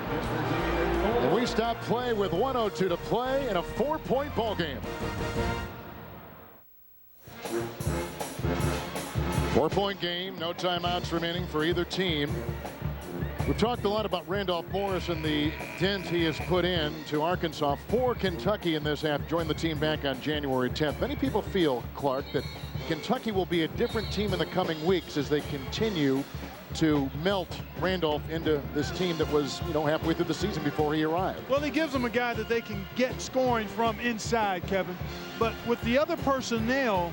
And we stop play with 1:02 to play in a 4-point ball game. 4-point game, no timeouts remaining for either team. We've talked a lot about Randolph Morris and the dent he has put in to Arkansas for Kentucky in this half. Joined the team back on January 10th. Many people feel, Clark, that Kentucky will be a different team in the coming weeks as they continue to melt Randolph into this team that was, halfway through the season before he arrived. Well, he gives them a guy that they can get scoring from inside, Kevin. But with the other personnel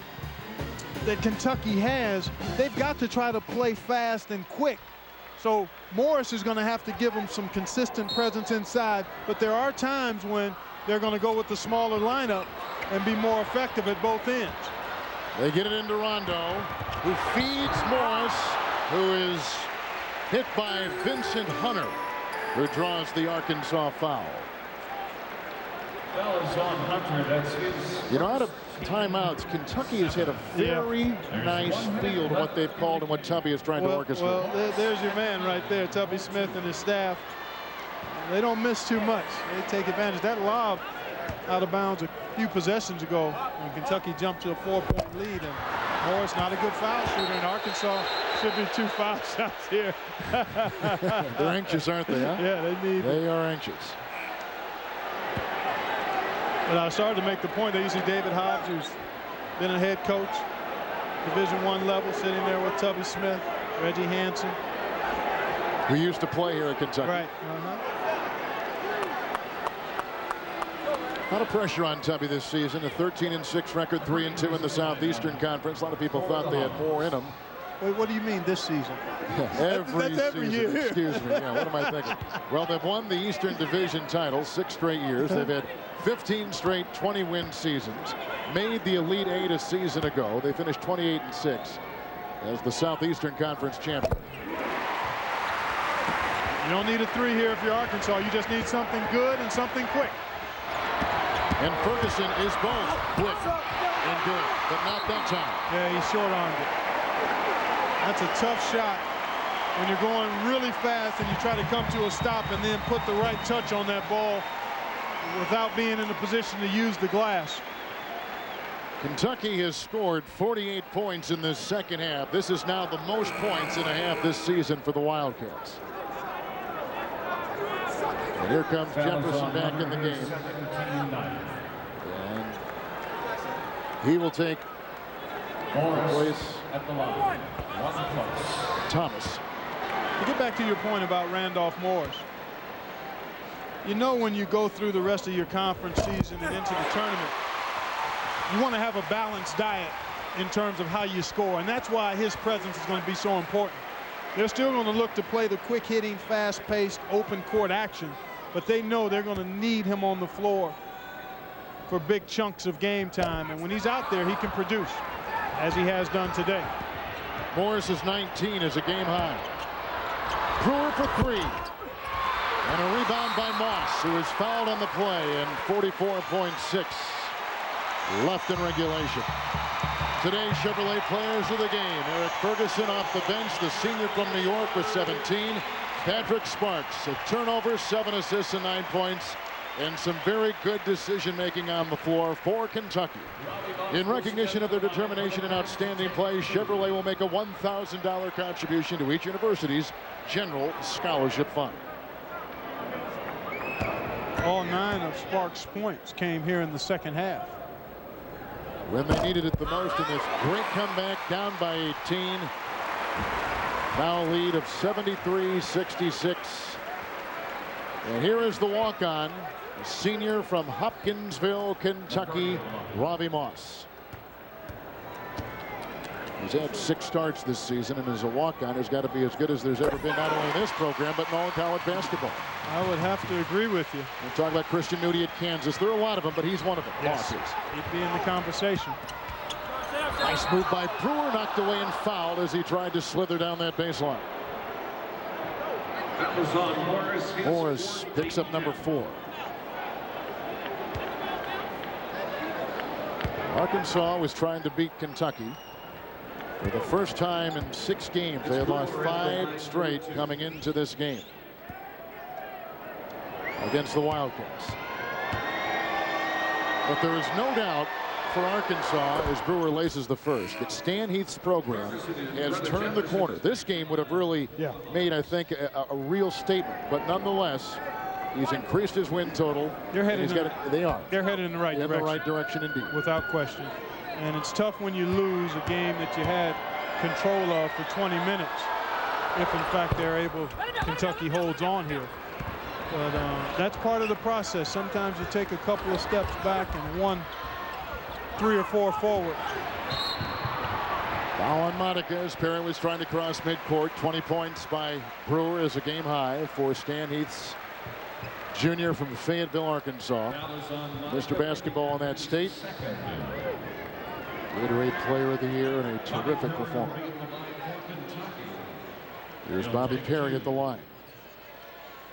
that Kentucky has, they've got to try to play fast and quick. So Morris is going to have to give them some consistent presence inside. But there are times when they're going to go with the smaller lineup and be more effective at both ends. They get it into Rondo, who feeds Morris, who is hit by Vincent Hunter, who draws the Arkansas foul. Foul is on Hunter. That's his. Out of timeouts, Kentucky has had a very nice feel to what they've called and what Tubby is trying to orchestrate. Well, there's your man right there, Tubby Smith and his staff. They don't miss too much. They take advantage. That lob out of bounds a few possessions ago when Kentucky jumped to a 4-point lead, and Morris not a good foul shooter, and Arkansas should be 2 foul shots here. They're anxious, aren't they? Huh? Yeah, they are anxious. But I started to make the point that you see David Hobbs, who's been a head coach, Division I level, sitting there with Tubby Smith, Reggie Hansen. Who used to play here at Kentucky. Right. A lot of pressure on Tubby this season. A 13-6 record, 3-2 in the Southeastern Conference. A lot of people thought they had more in them. Wait, what do you mean this season? Every every season. year. Excuse me. Yeah, what am I thinking? Well, they've won the Eastern Division title 6 straight years. They've had 15 straight 20-win seasons. Made the Elite Eight a season ago. They finished 28-6 as the Southeastern Conference champion. You don't need a 3 here if you're Arkansas. You just need something good and something quick. And Ferguson is both quick and good, but not that time. Yeah, he's short-armed it. That's a tough shot when you're going really fast and you try to come to a stop and then put the right touch on that ball without being in a position to use the glass. Kentucky has scored 48 points in this second half. This is now the most points in a half this season for the Wildcats. And here comes Jefferson back in the game. And he will take place at the line. 1 plus. Thomas. To get back to your point about Randolph Morris, you know when you go through the rest of your conference season and into the tournament, you want to have a balanced diet in terms of how you score, and that's why his presence is going to be so important. They're still going to look to play the quick-hitting, fast-paced, open-court action, but they know they're going to need him on the floor for big chunks of game time, and when he's out there, he can produce, as he has done today. Morris's 19 is a game high. Brewer for 3. And a rebound by Moss, who is fouled on the play, and 44.6 left in regulation. Today's Chevrolet players of the game. Eric Ferguson off the bench, the senior from New York with 17. Patrick Sparks, a turnover, 7 assists and 9 points, and some very good decision-making on the floor for Kentucky. In recognition of their determination and outstanding play, Chevrolet will make a $1,000 contribution to each university's general scholarship fund. All 9 of Sparks' points came here in the second half. When they needed it the most in this great comeback, down by 18. Now a lead of 73-66. And here is the walk-on, a senior from Hopkinsville, Kentucky, Robbie Moss. He's had 6 starts this season, and as a walk-on, has got to be as good as there's ever been, not only in this program, but in all of college basketball. I would have to agree with you. We'll talk about Christian Moody at Kansas. There are a lot of them, but he's one of them. Yes. He'd be in the conversation. Nice move by Brewer, knocked away and fouled as he tried to slither down that baseline. That was on Morris. Morris picks up number 4. Arkansas was trying to beat Kentucky. For the first time in 6 games, they had lost 5 straight coming into this game against the Wildcats. But there is no doubt for Arkansas, as Brewer laces the first, that Stan Heath's program has turned the corner. This game would have really made, I think, a real statement. But nonetheless, he's increased his win total. They're headed. They're headed in the right direction. In the right direction, indeed. Without question. And it's tough when you lose a game that you had control of for 20 minutes. If in fact they're able, Kentucky holds on here. But that's part of the process. Sometimes you take a couple of steps back and 1, 3 or 4 forward. Foul on Monica as Perry was trying to cross midcourt. 20 points by Brewer is a game high for Stan Heath's junior from Fayetteville, Arkansas. Mr. Basketball in that state. Gatorade Player of the Year and a terrific performer. Here's Bobby Perry at the line.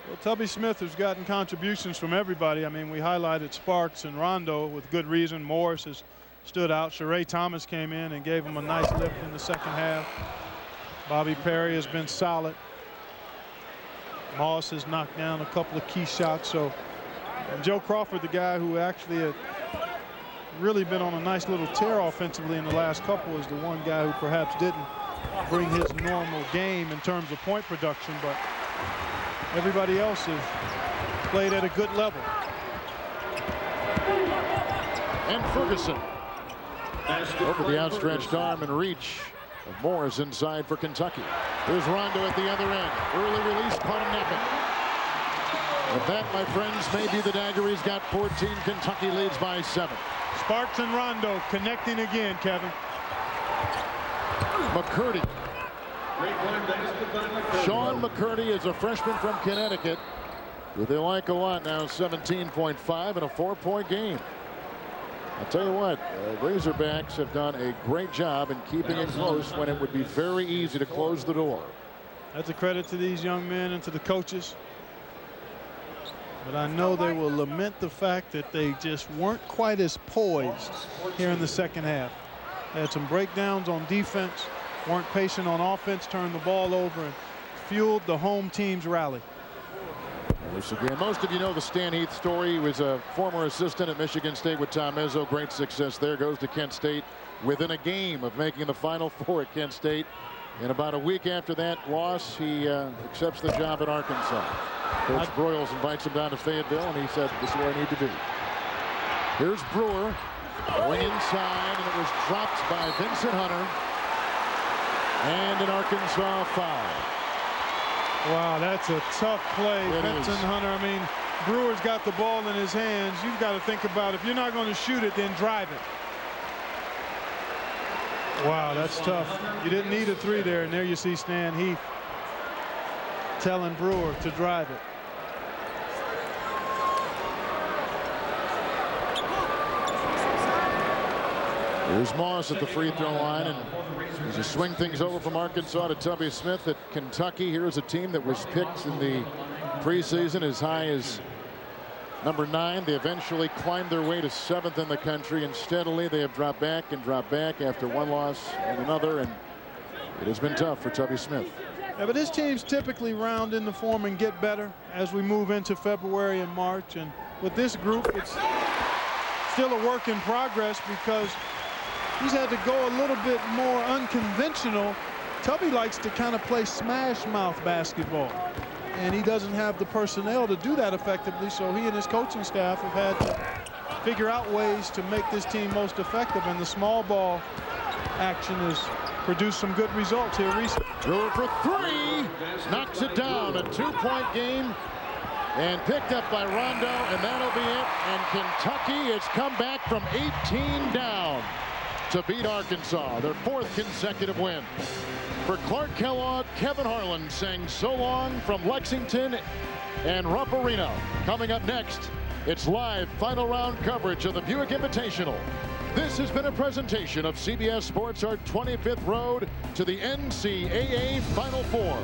Well, Tubby Smith has gotten contributions from everybody. I mean, we highlighted Sparks and Rondo with good reason. Morris has stood out. Sheree Thomas came in and gave him a nice lift in the second half. Bobby Perry has been solid. Moss has knocked down a couple of key shots. So Joe Crawford, the guy who actually really been on a nice little tear offensively in the last couple, is the one guy who perhaps didn't bring his normal game in terms of point production, but everybody else has played at a good level. And Ferguson over the outstretched arm and reach of Morris inside for Kentucky. Here's Rondo at the other end. Early release caught him napping. But that, my friends, may be the dagger. He's got 14. Kentucky leads by 7. Sparks and Rondo connecting again, Kevin. McCurdy. Sean McCurdy is a freshman from Connecticut, who they like a lot now, 17.5 in a 4-point game. I'll tell you what, Razorbacks have done a great job in keeping it close when it would be very easy to close the door. That's a credit to these young men and to the coaches. But I know they will lament the fact that they just weren't quite as poised here in the second half. They had some breakdowns on defense, weren't patient on offense, turned the ball over, and fueled the home team's rally. Again, most of you know the Stan Heath story. He was a former assistant at Michigan State with Tom Izzo. Great success there. Goes to Kent State within a game of making the Final Four at Kent State. And about a week after that loss, he accepts the job at Arkansas. Coach Broyles invites him down to Fayetteville, and he said, "This is where I need to be." Here's Brewer going inside, and it was dropped by Vincent Hunter. And an Arkansas foul. Wow, that's a tough play. It Vincent is. Hunter, I mean, Brewer's got the ball in his hands. You've got to think about, if you're not going to shoot it, then drive it. Wow, that's tough. You didn't need a 3 there, and there you see Stan Heath telling Brewer to drive it. Here's Moss at the free throw line, and as you swing things over from Arkansas to Tubby Smith at Kentucky. Here's a team that was picked in the preseason as high as number 9. They eventually climbed their way to 7th in the country, and steadily they have dropped back after one loss and another, and it has been tough for Tubby Smith. Yeah, but his teams typically round into form and get better as we move into February and March, and with this group, it's still a work in progress because he's had to go a little bit more unconventional. Tubby likes to kind of play smash mouth basketball, and he doesn't have the personnel to do that effectively, so he and his coaching staff have had to figure out ways to make this team most effective, and the small ball action has produced some good results here recently. Brewer for 3, knocks it down. A 2-point game, and picked up by Rondo, and that'll be it. And Kentucky has come back from 18 down to beat Arkansas, their 4th consecutive win. For Clark Kellogg, Kevin Harlan saying so long from Lexington and Rupp Arena. Coming up next, it's live final round coverage of the Buick Invitational. This has been a presentation of CBS Sports, our 25th road to the NCAA Final Four.